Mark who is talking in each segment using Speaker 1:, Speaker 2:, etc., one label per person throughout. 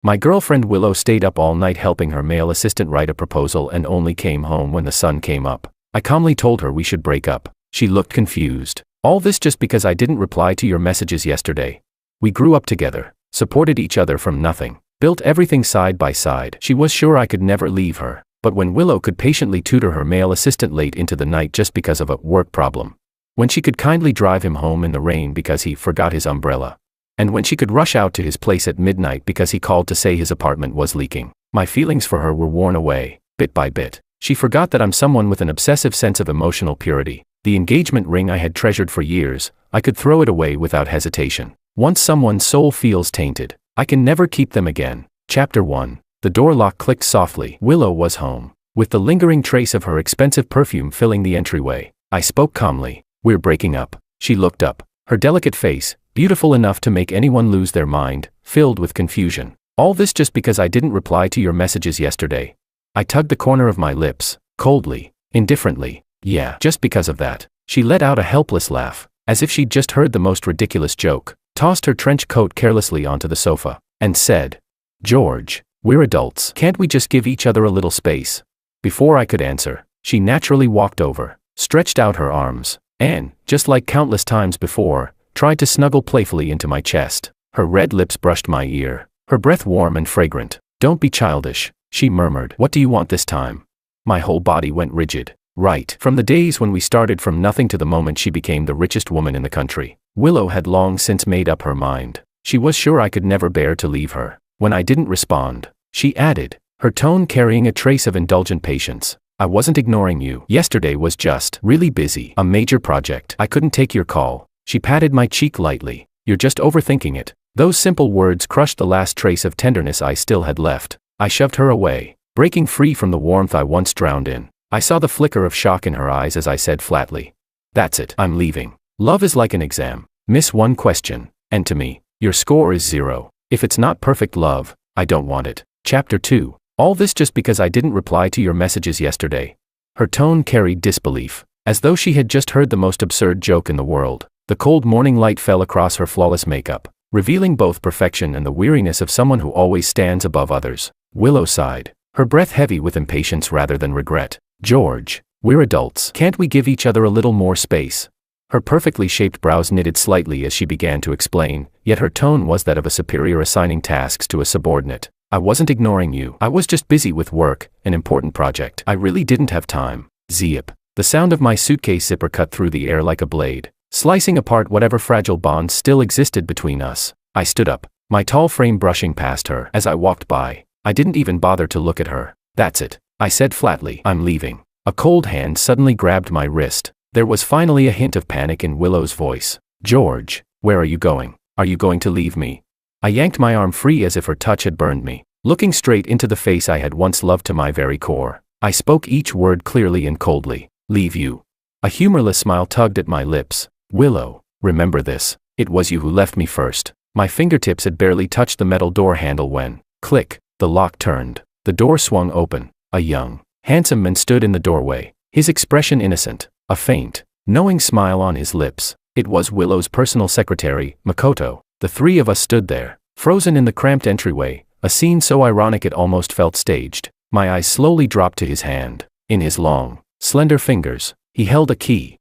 Speaker 1: My girlfriend Willow stayed up all night helping her male assistant write a proposal and only came home when the sun came up. I calmly told her we should break up. She looked confused. All this just because I didn't reply to your messages yesterday. We grew up together, supported each other from nothing, built everything side by side. She was sure I could never leave her. But when Willow could patiently tutor her male assistant late into the night just because of a work problem, when she could kindly drive him home in the rain because he forgot his umbrella, and when she could rush out to his place at midnight because he called to say his apartment was leaking, my feelings for her were worn away, bit by bit. She forgot that I'm someone with an obsessive sense of emotional purity. The engagement ring I had treasured for years, I could throw it away without hesitation. Once someone's soul feels tainted, I can never keep them again. Chapter 1. The door lock clicked softly. Willow was home, with the lingering trace of her expensive perfume filling the entryway. I spoke calmly. We're breaking up. She looked up, her delicate face, beautiful enough to make anyone lose their mind, filled with confusion. All this just because I didn't reply to your messages yesterday. I tugged the corner of my lips, coldly, indifferently. Yeah, just because of that. She let out a helpless laugh, as if she'd just heard the most ridiculous joke, tossed her trench coat carelessly onto the sofa, and said, George, we're adults. Can't we just give each other a little space? Before I could answer, she naturally walked over, stretched out her arms, and, just like countless times before, tried to snuggle playfully into my chest. Her red lips brushed my ear, her breath warm and fragrant. Don't be childish, she murmured. What do you want this time? My whole body went rigid. Right. From the days when we started from nothing to the moment she became the richest woman in the country, Willow had long since made up her mind. She was sure I could never bear to leave her. When I didn't respond, she added, her tone carrying a trace of indulgent patience. I wasn't ignoring you. Yesterday was just really busy. A major project. I couldn't take your call. She patted my cheek lightly. You're just overthinking it. Those simple words crushed the last trace of tenderness I still had left. I shoved her away, breaking free from the warmth I once drowned in. I saw the flicker of shock in her eyes as I said flatly, that's it, I'm leaving. Love is like an exam. Miss one question, and to me, your score is 0. If it's not perfect love, I don't want it. Chapter 2. All this just because I didn't reply to your messages yesterday. Her tone carried disbelief, as though she had just heard the most absurd joke in the world. The cold morning light fell across her flawless makeup, revealing both perfection and the weariness of someone who always stands above others. Willow sighed, her breath heavy with impatience rather than regret. George, we're adults. Can't we give each other a little more space? Her perfectly shaped brows knitted slightly as she began to explain, yet her tone was that of a superior assigning tasks to a subordinate. I wasn't ignoring you. I was just busy with work, an important project. I really didn't have time. Zip. The sound of my suitcase zipper cut through the air like a blade, slicing apart whatever fragile bonds still existed between us. I stood up, my tall frame brushing past her. As I walked by, I didn't even bother to look at her. That's it, I said flatly. I'm leaving. A cold hand suddenly grabbed my wrist. There was finally a hint of panic in Willow's voice. George, where are you going? Are you going to leave me? I yanked my arm free as if her touch had burned me, looking straight into the face I had once loved to my very core. I spoke each word clearly and coldly. Leave you. A humorless smile tugged at my lips. Willow, remember this. It was you who left me first. My fingertips had barely touched the metal door handle when, click, the lock turned. The door swung open. A young, handsome man stood in the doorway, his expression innocent, a faint, knowing smile on his lips. It was Willow's personal secretary, Makoto. The three of us stood there, frozen in the cramped entryway, a scene so ironic it almost felt staged. My eyes slowly dropped to his hand. In his long, slender fingers, he held a key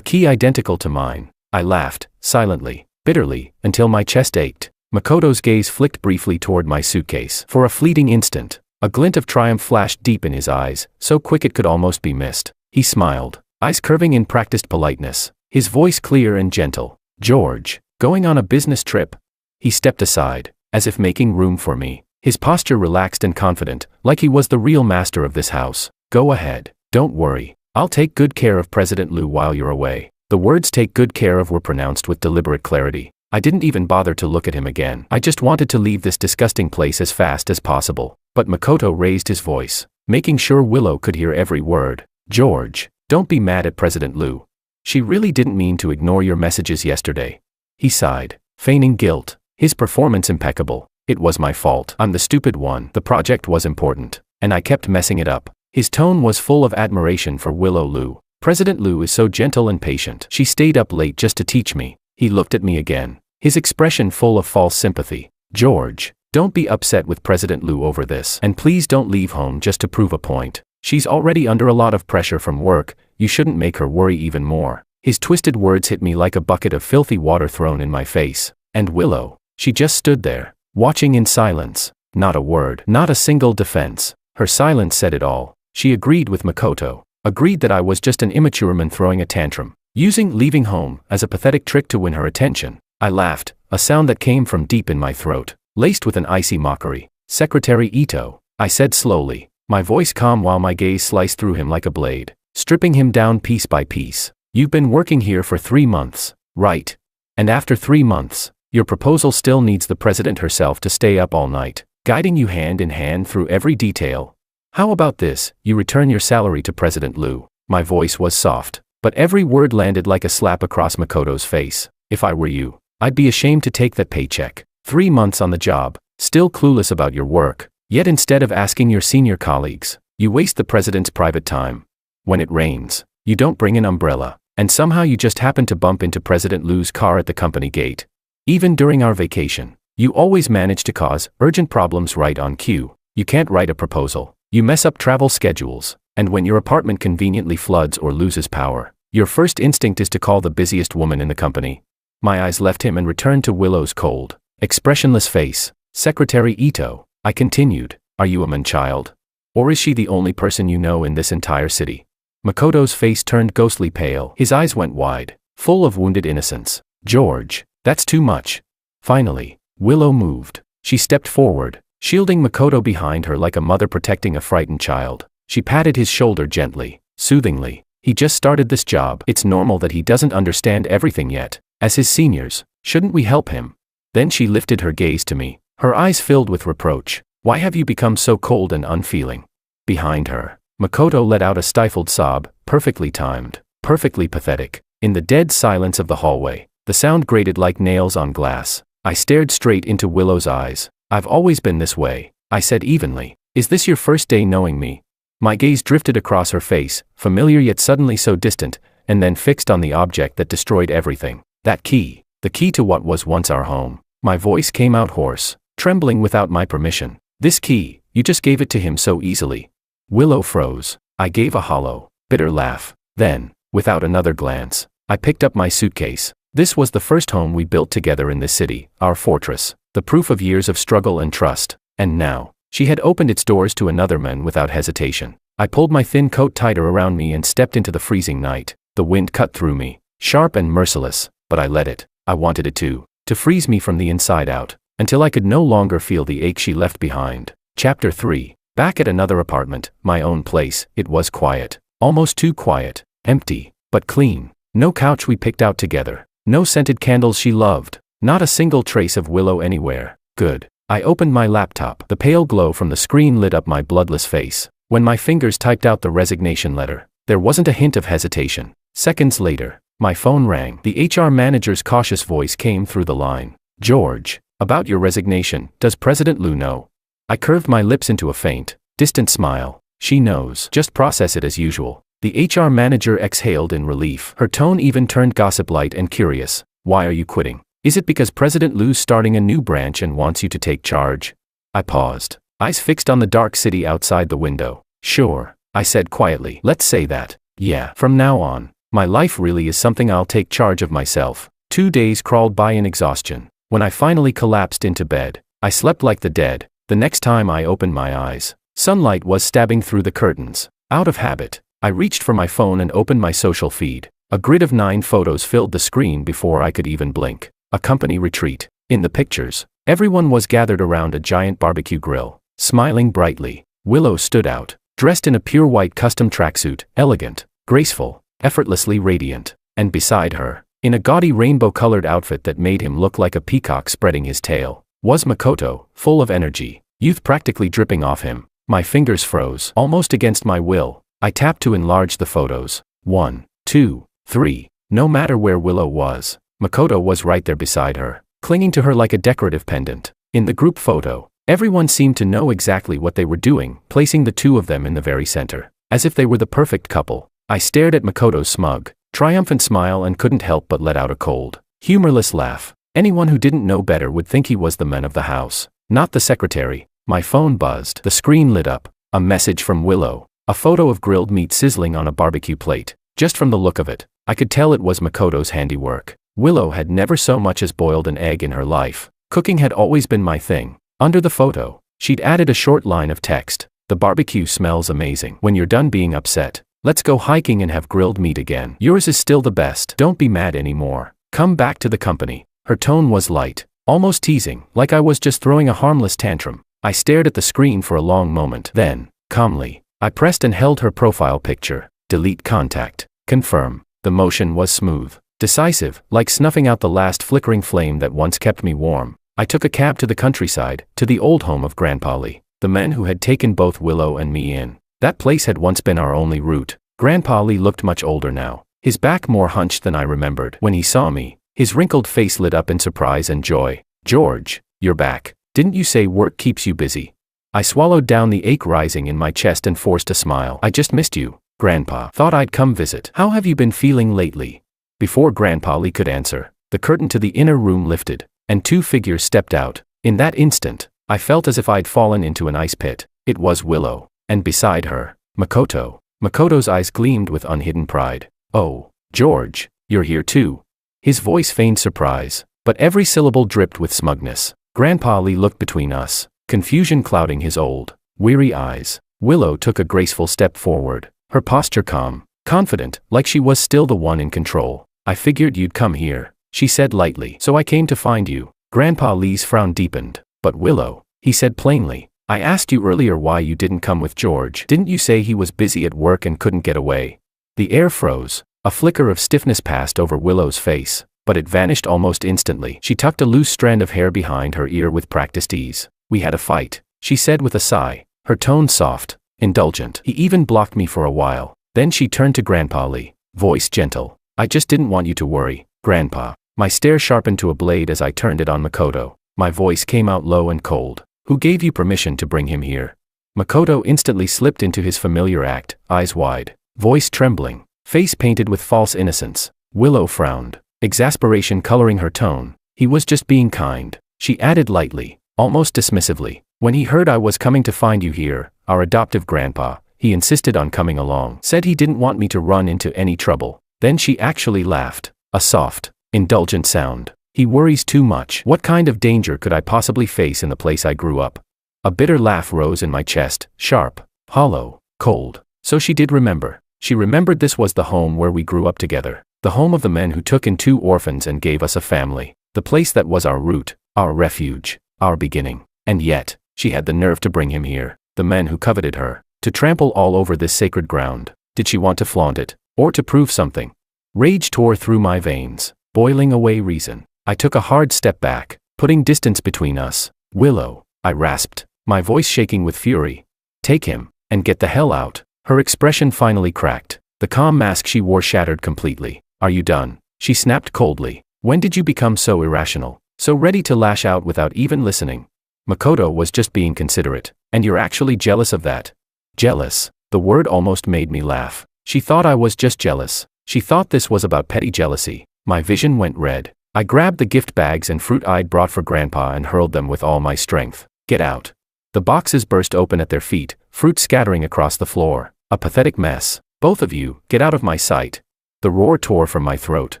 Speaker 1: identical to mine. I laughed, silently, bitterly, until my chest ached. Makoto's gaze flicked briefly toward my suitcase. For a fleeting instant, a glint of triumph flashed deep in his eyes, so quick it could almost be missed. He smiled, eyes curving in practiced politeness, his voice clear and gentle. George, going on a business trip? He stepped aside, as if making room for me, his posture relaxed and confident, like he was the real master of this house. Go ahead, don't worry. I'll take good care of President Liu while you're away. The words "take good care of" were pronounced with deliberate clarity. I didn't even bother to look at him again. I just wanted to leave this disgusting place as fast as possible. But Makoto raised his voice, making sure Willow could hear every word. George, don't be mad at President Liu. She really didn't mean to ignore your messages yesterday. He sighed, feigning guilt, his performance impeccable. It was my fault. I'm the stupid one. The project was important, and I kept messing it up. His tone was full of admiration for Willow Liu. President Liu is so gentle and patient. She stayed up late just to teach me. He looked at me again, his expression full of false sympathy. George, Don't be upset with President Liu over this. And please don't leave home just to prove a point. She's already under a lot of pressure from work, you shouldn't make her worry even more. His twisted words hit me like a bucket of filthy water thrown in my face. And Willow, she just stood there, watching in silence. Not a word, not a single defense. Her silence said it all. She agreed with Makoto. Agreed that I was just an immature man throwing a tantrum, using leaving home as a pathetic trick to win her attention. I laughed, a sound that came from deep in my throat, laced with an icy mockery. Secretary Ito, I said slowly, my voice calm while my gaze sliced through him like a blade, stripping him down piece by piece. You've been working here for 3 months, right? And after 3 months, your proposal still needs the president herself to stay up all night, guiding you hand in hand through every detail. How about this, you return your salary to President Liu? My voice was soft, but every word landed like a slap across Makoto's face. If I were you, I'd be ashamed to take that paycheck. 3 months on the job, still clueless about your work, yet instead of asking your senior colleagues, you waste the president's private time. When it rains, you don't bring an umbrella, and somehow you just happen to bump into President Liu's car at the company gate. Even during our vacation, you always manage to cause urgent problems right on cue. You can't write a proposal, you mess up travel schedules, and when your apartment conveniently floods or loses power, your first instinct is to call the busiest woman in the company. My eyes left him and returned to Willow's cold, expressionless face. Secretary Ito, I continued, are you a man-child? Or is she the only person you know in this entire city? Makoto's face turned ghostly pale. His eyes went wide, full of wounded innocence. George, that's too much. Finally, Willow moved. She stepped forward, shielding Makoto behind her like a mother protecting a frightened child. She patted his shoulder gently, soothingly. He just started this job. It's normal that he doesn't understand everything yet. As his seniors, shouldn't we help him? Then she lifted her gaze to me, her eyes filled with reproach. Why have you become so cold and unfeeling? Behind her, Makoto let out a stifled sob, perfectly timed, perfectly pathetic. In the dead silence of the hallway, the sound grated like nails on glass. I stared straight into Willow's eyes. I've always been this way, I said evenly. Is this your first day knowing me? My gaze drifted across her face, familiar yet suddenly so distant, and then fixed on the object that destroyed everything. That key, the key to what was once our home. My voice came out hoarse, trembling without my permission. This key, you just gave it to him so easily. Willow froze. I gave a hollow, bitter laugh. Then, without another glance, I picked up my suitcase. This was the first home we built together in this city, our fortress, the proof of years of struggle and trust. And now, she had opened its doors to another man without hesitation. I pulled my thin coat tighter around me and stepped into the freezing night. The wind cut through me, sharp and merciless, but I let it. I wanted it to freeze me from the inside out, until I could no longer feel the ache she left behind. Chapter 3. Back at another apartment, my own place. It was quiet, almost too quiet, empty, but clean. No couch we picked out together, no scented candles she loved, not a single trace of Willow anywhere. Good. I opened my laptop. The pale glow from the screen lit up my bloodless face. When my fingers typed out the resignation letter, there wasn't a hint of hesitation. Seconds later, my phone rang. The HR manager's cautious voice came through the line. George, about your resignation, does President Liu know? I curved my lips into a faint, distant smile. She knows. Just process it as usual. The HR manager exhaled in relief. Her tone even turned gossip-light and curious. Why are you quitting? Is it because President Liu's starting a new branch and wants you to take charge? I paused, eyes fixed on the dark city outside the window. Sure, I said quietly. Let's say that. Yeah. From now on, my life really is something I'll take charge of myself. 2 days crawled by in exhaustion. When I finally collapsed into bed, I slept like the dead. The next time I opened my eyes, sunlight was stabbing through the curtains. Out of habit, I reached for my phone and opened my social feed. A grid of 9 photos filled the screen before I could even blink. A company retreat. In the pictures, everyone was gathered around a giant barbecue grill, smiling brightly. Willow stood out, dressed in a pure white custom tracksuit, elegant, graceful, effortlessly radiant. And beside her, in a gaudy rainbow-colored outfit that made him look like a peacock spreading his tail, was Makoto, full of energy, youth practically dripping off him. My fingers froze, almost against my will. I tapped to enlarge the photos. 1, 2, 3. No matter where Willow was, Makoto was right there beside her, clinging to her like a decorative pendant. In the group photo, everyone seemed to know exactly what they were doing, placing the two of them in the very center, as if they were the perfect couple. I stared at Makoto's smug, triumphant smile and couldn't help but let out a cold, humorless laugh. Anyone who didn't know better would think he was the man of the house. Not the secretary. My phone buzzed. The screen lit up. A message from Willow. A photo of grilled meat sizzling on a barbecue plate. Just from the look of it, I could tell it was Makoto's handiwork. Willow had never so much as boiled an egg in her life. Cooking had always been my thing. Under the photo, she'd added a short line of text. The barbecue smells amazing. When you're done being upset, let's go hiking and have grilled meat again. Yours is still the best. Don't be mad anymore. Come back to the company. Her tone was light, almost teasing, like I was just throwing a harmless tantrum. I stared at the screen for a long moment. Then, calmly, I pressed and held her profile picture. Delete contact. Confirm. The motion was smooth, decisive, like snuffing out the last flickering flame that once kept me warm. I took a cab to the countryside, to the old home of Grandpa Lee, the man who had taken both Willow and me in. That place had once been our only route. Grandpa Lee looked much older now, his back more hunched than I remembered. When he saw me, his wrinkled face lit up in surprise and joy. "George, you're back. Didn't you say work keeps you busy?" I swallowed down the ache rising in my chest and forced a smile. "I just missed you, Grandpa. Thought I'd come visit. How have you been feeling lately?" Before Grandpa Lee could answer, the curtain to the inner room lifted, and two figures stepped out. In that instant, I felt as if I'd fallen into an ice pit. It was Willow, and beside her, Makoto. Makoto's eyes gleamed with unhidden pride. "Oh, George, you're here too." His voice feigned surprise, but every syllable dripped with smugness. Grandpa Lee looked between us, confusion clouding his old, weary eyes. Willow took a graceful step forward, her posture calm, confident, like she was still the one in control. "I figured you'd come here," she said lightly. "So I came to find you." Grandpa Lee's frown deepened. "But Willow," he said plainly, "I asked you earlier why you didn't come with George. Didn't you say he was busy at work and couldn't get away?" The air froze. A flicker of stiffness passed over Willow's face, but it vanished almost instantly. She tucked a loose strand of hair behind her ear with practiced ease. "We had a fight," she said with a sigh, her tone soft, indulgent. "He even blocked me for a while." Then she turned to Grandpa Lee, voice gentle. "I just didn't want you to worry, Grandpa." My stare sharpened to a blade as I turned it on Makoto. My voice came out low and cold. "Who gave you permission to bring him here?" Makoto instantly slipped into his familiar act, eyes wide, voice trembling, face painted with false innocence. Willow frowned, exasperation coloring her tone. "He was just being kind," she added lightly, almost dismissively. "When he heard I was coming to find you here, our adoptive grandpa, he insisted on coming along. Said he didn't want me to run into any trouble." Then she actually laughed, a soft, indulgent sound. "He worries too much. What kind of danger could I possibly face in the place I grew up?" A bitter laugh rose in my chest, sharp, hollow, cold. So she did remember. She remembered this was the home where we grew up together. The home of the men who took in 2 orphans and gave us a family. The place that was our root, our refuge, our beginning. And yet, she had the nerve to bring him here. The men who coveted her, to trample all over this sacred ground. Did she want to flaunt it, or to prove something? Rage tore through my veins, boiling away reason. I took a hard step back, putting distance between us. "Willow," I rasped, my voice shaking with fury. "Take him, and get the hell out." Her expression finally cracked. The calm mask she wore shattered completely. "Are you done?" she snapped coldly. "When did you become so irrational, so ready to lash out without even listening?" Makoto was just being considerate, and you're actually jealous of that. Jealous. The word almost made me laugh. She thought I was just jealous. She thought this was about petty jealousy. My vision went red. I grabbed the gift bags and fruit I'd brought for Grandpa and hurled them with all my strength. "Get out." The boxes burst open at their feet, fruit scattering across the floor. A pathetic mess. "Both of you, get out of my sight." The roar tore from my throat,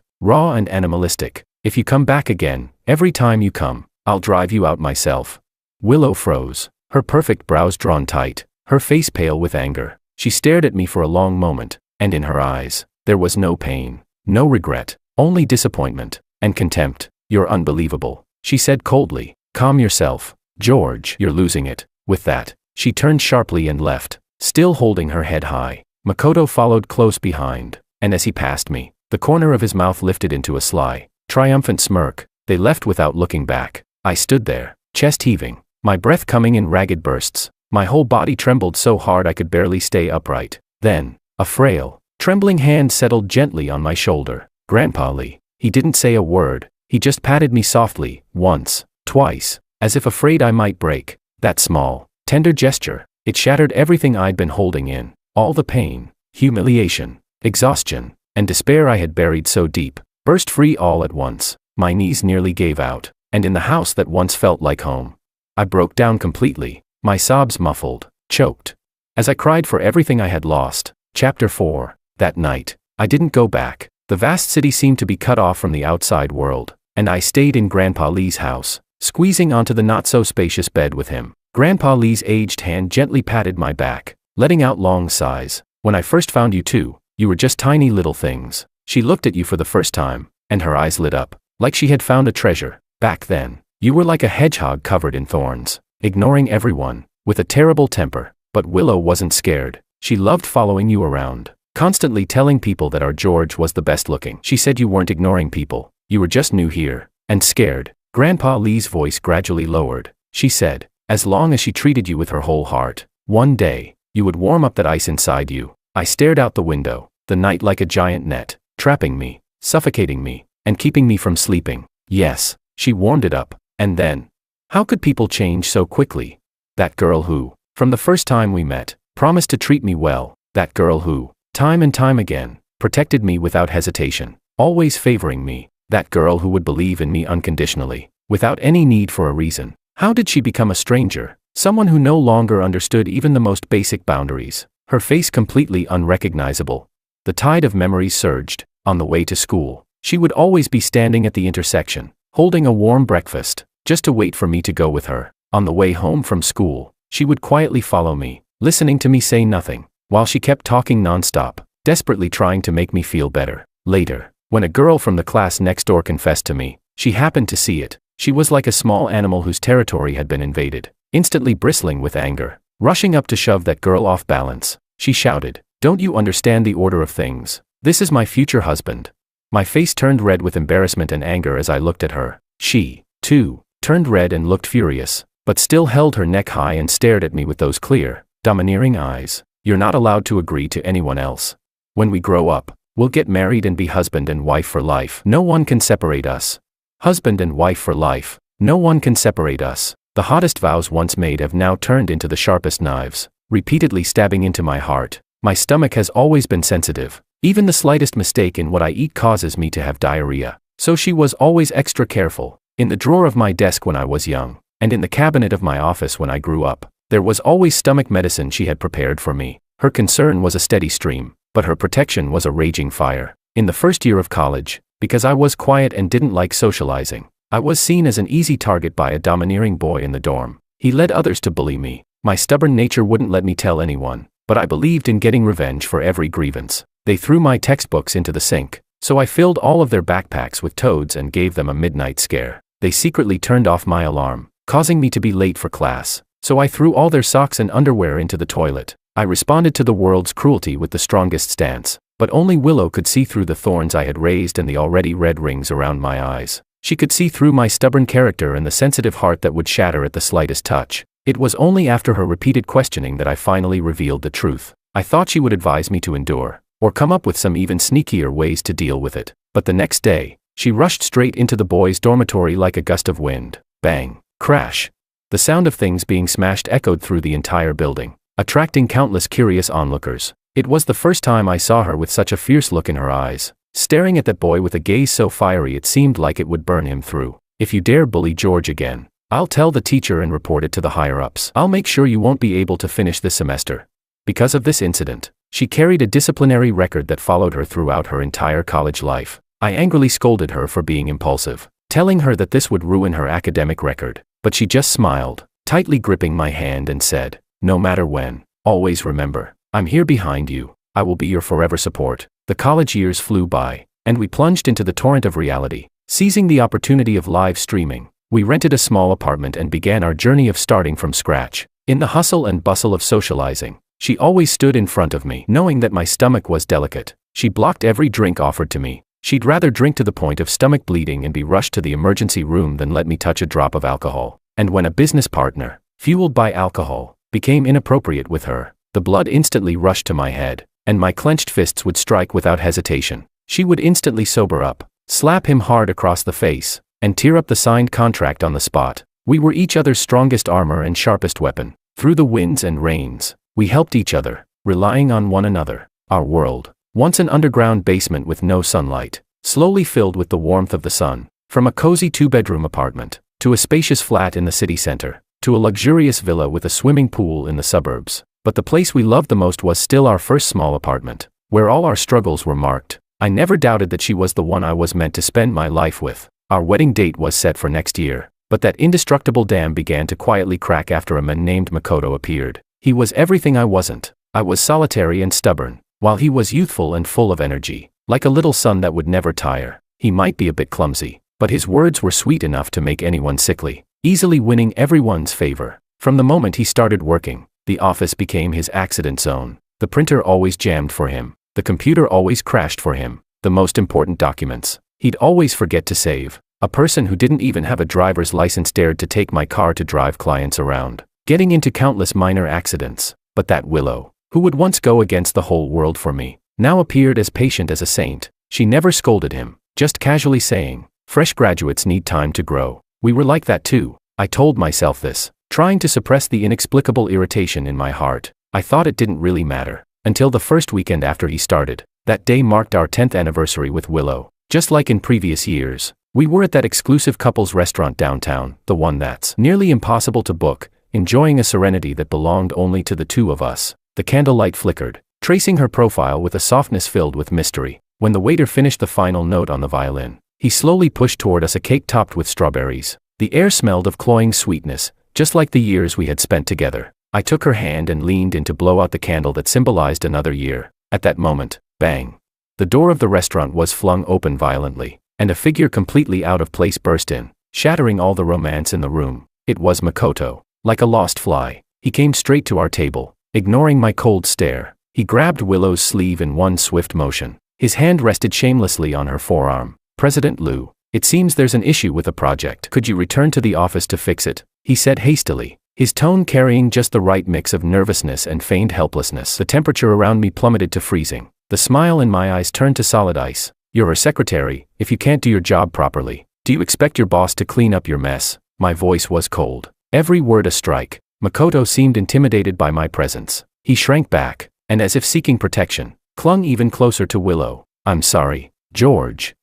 Speaker 1: raw and animalistic. "If you come back again, every time you come, I'll drive you out myself." Willow froze, her perfect brows drawn tight, her face pale with anger. She stared at me for a long moment, and in her eyes, there was no pain, no regret, only disappointment and contempt. "You're unbelievable," she said coldly. "Calm yourself, George. You're losing it." With that, she turned sharply and left, still holding her head high. Makoto followed close behind, and as he passed me, the corner of his mouth lifted into a sly, triumphant smirk. They left without looking back. I stood there, chest heaving, my breath coming in ragged bursts. My whole body trembled so hard I could barely stay upright. Then, a frail, trembling hand settled gently on my shoulder. Grandpa Lee. He didn't say a word. He just patted me softly, once, twice, as if afraid I might break. That small, tender gesture, it shattered everything I'd been holding in. All the pain, humiliation, exhaustion, and despair I had buried so deep, burst free all at once. My knees nearly gave out, and in the house that once felt like home, I broke down completely, my sobs muffled, choked. As I cried for everything I had lost. Chapter 4. That night, I didn't go back. The vast city seemed to be cut off from the outside world, and I stayed in Grandpa Lee's house, squeezing onto the not-so-spacious bed with him. Grandpa Lee's aged hand gently patted my back, letting out long sighs. When I first found you two, you were just tiny little things. She looked at you for the first time, and her eyes lit up, like she had found a treasure. Back then, you were like a hedgehog covered in thorns, ignoring everyone, with a terrible temper. But Willow wasn't scared. She loved following you around, constantly telling people that our George was the best looking. She said you weren't ignoring people, you were just new here, and scared. Grandpa Lee's voice gradually lowered. She said, as long as she treated you with her whole heart, one day, you would warm up that ice inside you. I stared out the window, the night like a giant net, trapping me, suffocating me, and keeping me from sleeping. Yes, she warmed it up, and then, how could people change so quickly? That girl who, from the first time we met, promised to treat me well, that girl who, time and time again, protected me without hesitation, always favoring me, that girl who would believe in me unconditionally, without any need for a reason. How did she become a stranger, someone who no longer understood even the most basic boundaries, her face completely unrecognizable? The tide of memories surged. On the way to school, she would always be standing at the intersection, holding a warm breakfast, just to wait for me to go with her. On the way home from school, she would quietly follow me, listening to me say nothing, while she kept talking nonstop, desperately trying to make me feel better. Later, when a girl from the class next door confessed to me, she happened to see it. She was like a small animal whose territory had been invaded, instantly bristling with anger, rushing up to shove that girl off balance. She shouted, "Don't you understand the order of things? This is my future husband." My face turned red with embarrassment and anger as I looked at her. She, too, turned red and looked furious, but still held her neck high and stared at me with those clear, domineering eyes. "You're not allowed to agree to anyone else. When we grow up, we'll get married and be husband and wife for life. No one can separate us. Husband and wife for life. No one can separate us." The hottest vows once made have now turned into the sharpest knives, repeatedly stabbing into my heart. My stomach has always been sensitive. Even the slightest mistake in what I eat causes me to have diarrhea. So she was always extra careful. In the drawer of my desk when I was young, and in the cabinet of my office when I grew up, there was always stomach medicine she had prepared for me. Her concern was a steady stream, but her protection was a raging fire. In the first year of college, because I was quiet and didn't like socializing, I was seen as an easy target by a domineering boy in the dorm. He led others to bully me. My stubborn nature wouldn't let me tell anyone, but I believed in getting revenge for every grievance. They threw my textbooks into the sink, so I filled all of their backpacks with toads and gave them a midnight scare. They secretly turned off my alarm, causing me to be late for class, so I threw all their socks and underwear into the toilet. I responded to the world's cruelty with the strongest stance, but only Willow could see through the thorns I had raised and the already red rings around my eyes. She could see through my stubborn character and the sensitive heart that would shatter at the slightest touch. It was only after her repeated questioning that I finally revealed the truth. I thought she would advise me to endure, or come up with some even sneakier ways to deal with it. But the next day, she rushed straight into the boys' dormitory like a gust of wind. Bang! Crash! The sound of things being smashed echoed through the entire building, attracting countless curious onlookers. It was the first time I saw her with such a fierce look in her eyes, staring at that boy with a gaze so fiery it seemed like it would burn him through. "If you dare bully George again, I'll tell the teacher and report it to the higher-ups. I'll make sure you won't be able to finish this semester." Because of this incident, she carried a disciplinary record that followed her throughout her entire college life. I angrily scolded her for being impulsive, telling her that this would ruin her academic record, but she just smiled, tightly gripping my hand and said, "No matter when, always remember, I'm here behind you. I will be your forever support." The college years flew by, and we plunged into the torrent of reality. Seizing the opportunity of live streaming, we rented a small apartment and began our journey of starting from scratch. In the hustle and bustle of socializing, she always stood in front of me, knowing that my stomach was delicate. She blocked every drink offered to me. She'd rather drink to the point of stomach bleeding and be rushed to the emergency room than let me touch a drop of alcohol. And when a business partner, fueled by alcohol, became inappropriate with her, the blood instantly rushed to my head, and my clenched fists would strike without hesitation. She would instantly sober up, slap him hard across the face, and tear up the signed contract on the spot. We were each other's strongest armor and sharpest weapon. Through the winds and rains, we helped each other, relying on one another. Our world, once an underground basement with no sunlight, slowly filled with the warmth of the sun. From a cozy two-bedroom apartment, to a spacious flat in the city center, to a luxurious villa with a swimming pool in the suburbs. But the place we loved the most was still our first small apartment, where all our struggles were marked. I never doubted that she was the one I was meant to spend my life with. Our wedding date was set for next year, but that indestructible dam began to quietly crack after a man named Makoto appeared. He was everything I wasn't. I was solitary and stubborn, while he was youthful and full of energy, like a little sun that would never tire. He might be a bit clumsy, but his words were sweet enough to make anyone sickly, easily winning everyone's favor. From the moment he started working, the office became his accident zone. The printer always jammed for him. The computer always crashed for him. The most important documents he'd always forget to save. A person who didn't even have a driver's license dared to take my car to drive clients around, getting into countless minor accidents. But that Willow, who would once go against the whole world for me, now appeared as patient as a saint. She never scolded him, just casually saying, "Fresh graduates need time to grow." We were like that too. I told myself this, trying to suppress the inexplicable irritation in my heart. I thought it didn't really matter, until the first weekend after he started. That day marked our 10th anniversary with Willow. Just like in previous years, we were at that exclusive couples restaurant downtown, the one that's nearly impossible to book, enjoying a serenity that belonged only to the two of us. The candlelight flickered, tracing her profile with a softness filled with mystery. When the waiter finished the final note on the violin, he slowly pushed toward us a cake topped with strawberries. The air smelled of cloying sweetness, just like the years we had spent together. I took her hand and leaned in to blow out the candle that symbolized another year. At that moment, bang! The door of the restaurant was flung open violently, and a figure completely out of place burst in, shattering all the romance in the room. It was Makoto. Like a lost fly, he came straight to our table, ignoring my cold stare. He grabbed Willow's sleeve in one swift motion. His hand rested shamelessly on her forearm. "President Liu, it seems there's an issue with the project. Could you return to the office to fix it?" he said hastily, his tone carrying just the right mix of nervousness and feigned helplessness. The temperature around me plummeted to freezing. The smile in my eyes turned to solid ice. "You're a secretary. If you can't do your job properly, do you expect your boss to clean up your mess?" My voice was cold, every word a strike. Makoto seemed intimidated by my presence. He shrank back, and as if seeking protection, clung even closer to Willow. "I'm sorry, George.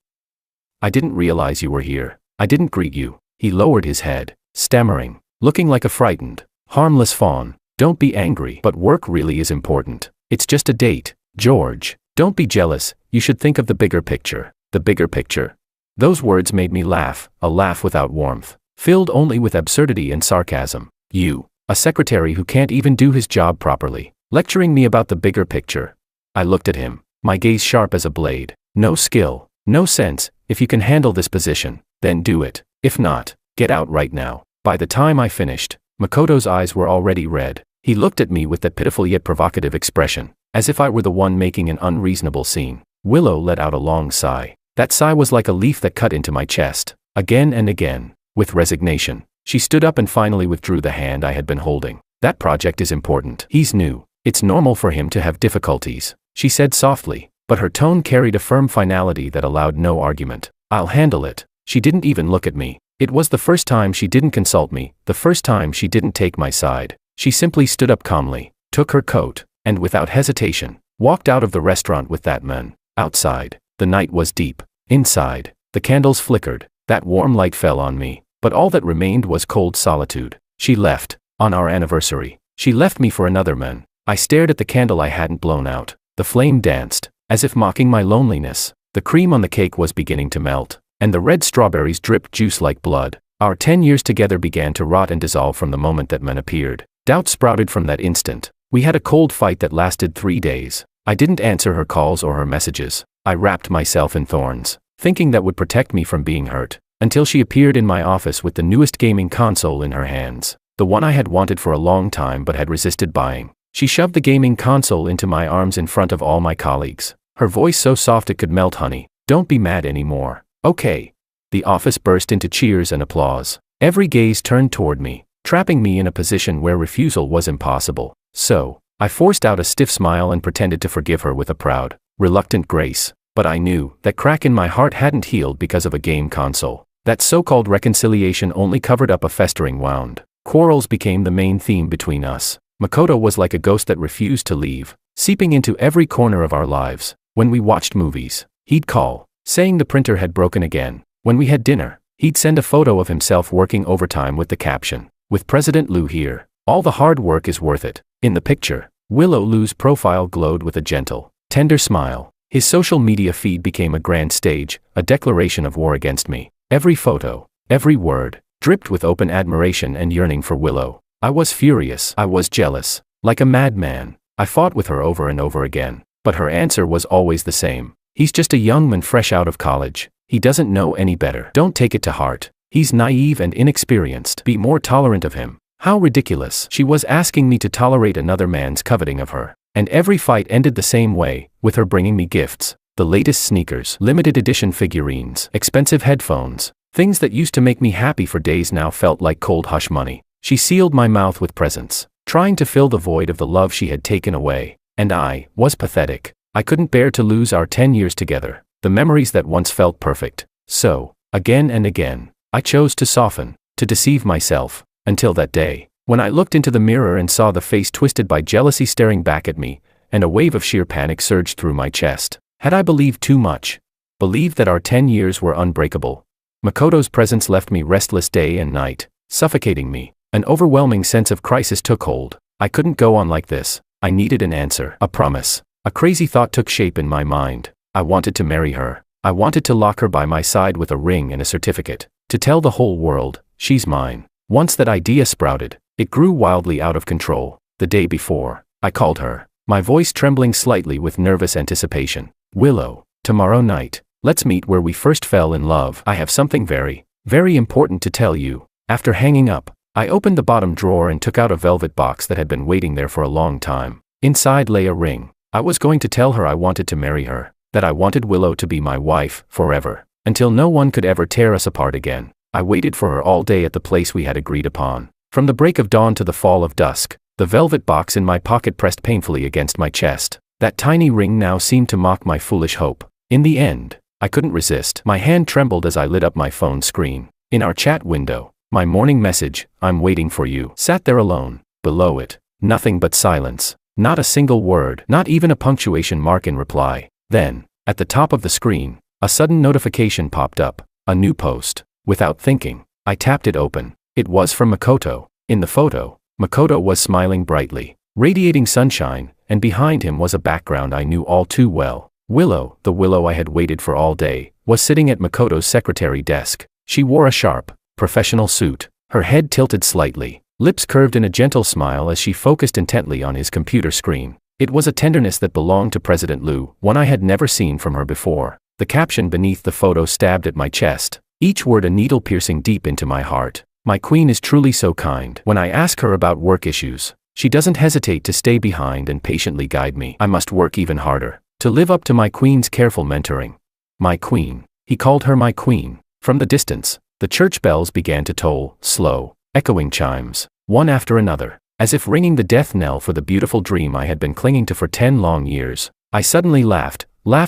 Speaker 1: I didn't realize you were here. I didn't greet you." He lowered his head, stammering, looking like a frightened, harmless fawn. "Don't be angry, but work really is important. It's just a date, George. Don't be jealous. You should think of the bigger picture." The bigger picture. Those words made me laugh, a laugh without warmth, filled only with absurdity and sarcasm. "You, a secretary who can't even do his job properly, lecturing me about the bigger picture." I looked at him, my gaze sharp as a blade. "No skill, no sense. If you can handle this position, then do it. If not, get out right now." By the time I finished, Makoto's eyes were already red. He looked at me with that pitiful yet provocative expression, as if I were the one making an unreasonable scene. Willow let out a long sigh. That sigh was like a leaf that cut into my chest. Again and again, with resignation, she stood up and finally withdrew the hand I had been holding. "That project is important. He's new. It's normal for him to have difficulties," she said softly, but her tone carried a firm finality that allowed no argument. "I'll handle it." She didn't even look at me. It was the first time she didn't consult me, the first time she didn't take my side. She simply stood up calmly, took her coat, and without hesitation, walked out of the restaurant with that man. Outside, the night was deep. Inside, the candles flickered. That warm light fell on me, but all that remained was cold solitude. She left, on our anniversary. She left me for another man. I stared at the candle I hadn't blown out. The flame danced, as if mocking my loneliness. The cream on the cake was beginning to melt, and the red strawberries dripped juice like blood. Our 10 years together began to rot and dissolve from the moment that man appeared. Doubt sprouted from that instant. We had a cold fight that lasted 3 days. I didn't answer her calls or her messages. I wrapped myself in thorns, thinking that would protect me from being hurt, until she appeared in my office with the newest gaming console in her hands, the one I had wanted for a long time but had resisted buying. She shoved the gaming console into my arms in front of all my colleagues, her voice so soft it could melt honey. "Don't be mad anymore, okay?" The office burst into cheers and applause. Every gaze turned toward me, trapping me in a position where refusal was impossible. So, I forced out a stiff smile and pretended to forgive her with a proud, reluctant grace. But I knew that crack in my heart hadn't healed because of a game console. That so-called reconciliation only covered up a festering wound. Quarrels became the main theme between us. Makoto was like a ghost that refused to leave, seeping into every corner of our lives. When we watched movies, he'd call, saying the printer had broken again. When we had dinner, he'd send a photo of himself working overtime with the caption, With President Liu here, all the hard work is worth it. In the picture, Willow Liu's profile glowed with a gentle, tender smile. His social media feed became a grand stage, a declaration of war against me. Every photo, every word, dripped with open admiration and yearning for Willow. I was furious. I was jealous. Like a madman, I fought with her over and over again. But her answer was always the same. He's just a young man fresh out of college. He doesn't know any better. Don't take it to heart. He's naive and inexperienced. Be more tolerant of him. How ridiculous. She was asking me to tolerate another man's coveting of her. And every fight ended the same way, with her bringing me gifts. The latest sneakers, limited edition figurines, expensive headphones. Things that used to make me happy for days now felt like cold hush money. She sealed my mouth with presents, trying to fill the void of the love she had taken away. And I was pathetic. I couldn't bear to lose our 10 years together, the memories that once felt perfect. So, again and again, I chose to soften, to deceive myself, until that day, when I looked into the mirror and saw the face twisted by jealousy staring back at me, and a wave of sheer panic surged through my chest. Had I believed too much? Believed that our 10 years were unbreakable? Makoto's presence left me restless day and night, suffocating me. An overwhelming sense of crisis took hold. I couldn't go on like this. I needed an answer, a promise. A crazy thought took shape in my mind. I wanted to marry her. I wanted to lock her by my side with a ring and a certificate. To tell the whole world, she's mine. Once that idea sprouted, it grew wildly out of control. The day before, I called her, my voice trembling slightly with nervous anticipation. Willow, tomorrow night, let's meet where we first fell in love. I have something very, very important to tell you. After hanging up, I opened the bottom drawer and took out a velvet box that had been waiting there for a long time. Inside lay a ring. I was going to tell her I wanted to marry her, that I wanted Willow to be my wife, forever, until no one could ever tear us apart again. I waited for her all day at the place we had agreed upon. From the break of dawn to the fall of dusk, the velvet box in my pocket pressed painfully against my chest. That tiny ring now seemed to mock my foolish hope. In the end, I couldn't resist. My hand trembled as I lit up my phone screen. In our chat window, my morning message, "I'm waiting for you," sat there alone. Below it, nothing but silence. Not a single word, not even a punctuation mark in reply. Then, at the top of the screen, a sudden notification popped up. A new post. Without thinking, I tapped it open. It was from Makoto. In the photo, Makoto was smiling brightly, radiating sunshine, and behind him was a background I knew all too well. Willow, the Willow I had waited for all day, was sitting at Makoto's secretary desk. She wore a sharp, professional suit, her head tilted slightly, lips curved in a gentle smile as she focused intently on his computer screen. It was a tenderness that belonged to President Liu, one I had never seen from her before. The caption beneath the photo stabbed at my chest, each word a needle piercing deep into my heart. My queen is truly so kind. When I ask her about work issues, she doesn't hesitate to stay behind and patiently guide me. I must work even harder to live up to my queen's careful mentoring. My queen. He called her my queen. From the distance, the church bells began to toll, slow, echoing chimes, one after another, as if ringing the death knell for the beautiful dream I had been clinging to for 10 long years. I suddenly laughed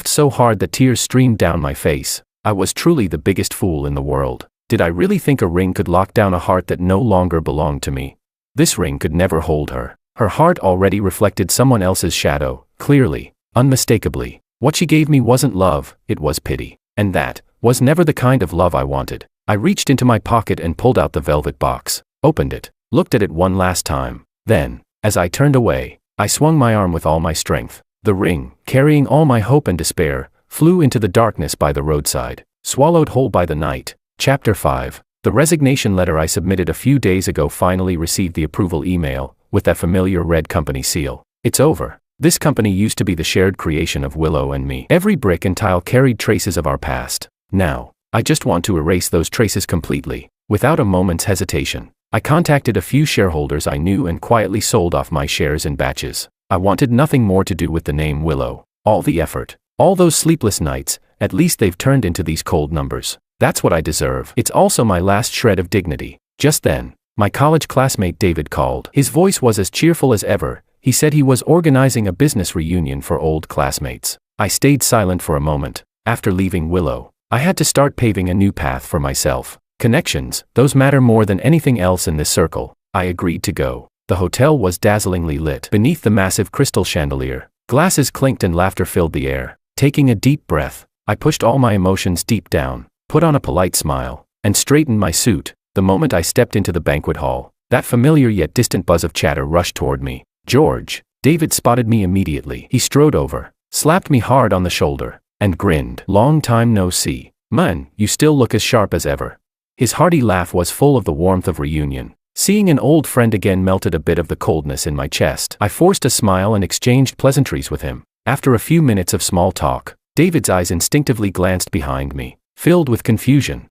Speaker 1: so hard that tears streamed down my face. I was truly the biggest fool in the world. Did I really think a ring could lock down a heart that no longer belonged to me? This ring could never hold her. Her heart already reflected someone else's shadow, clearly, unmistakably. What she gave me wasn't love, it was pity. And that was never the kind of love I wanted. I reached into my pocket and pulled out the velvet box, opened it, looked at it one last time. Then, as I turned away, I swung my arm with all my strength. The ring, carrying all my hope and despair, flew into the darkness by the roadside, swallowed whole by the night. Chapter 5. The resignation letter I submitted a few days ago finally received the approval email, with that familiar red company seal. It's over. This company used to be the shared creation of Willow and me. Every brick and tile carried traces of our past. Now, I just want to erase those traces completely. Without a moment's hesitation, I contacted a few shareholders I knew and quietly sold off my shares in batches. I wanted nothing more to do with the name Willow. All the effort, all those sleepless nights, at least they've turned into these cold numbers. That's what I deserve. It's also my last shred of dignity. Just then, my college classmate David called. His voice was as cheerful as ever. He said he was organizing a business reunion for old classmates. I stayed silent for a moment. After leaving Willow, I had to start paving a new path for myself. Connections, those matter more than anything else in this circle. I agreed to go. The hotel was dazzlingly lit. Beneath the massive crystal chandelier, glasses clinked and laughter filled the air. Taking a deep breath, I pushed all my emotions deep down, put on a polite smile, and straightened my suit. The moment I stepped into the banquet hall, That familiar yet distant buzz of chatter rushed toward me. George. David spotted me immediately. He strode over, slapped me hard on the shoulder, and grinned. Long time no see. Man, you still look as sharp as ever. His hearty laugh was full of the warmth of reunion. Seeing an old friend again melted a bit of the coldness in my chest. I forced a smile and exchanged pleasantries with him. After a few minutes of small talk, David's eyes instinctively glanced behind me, filled with confusion.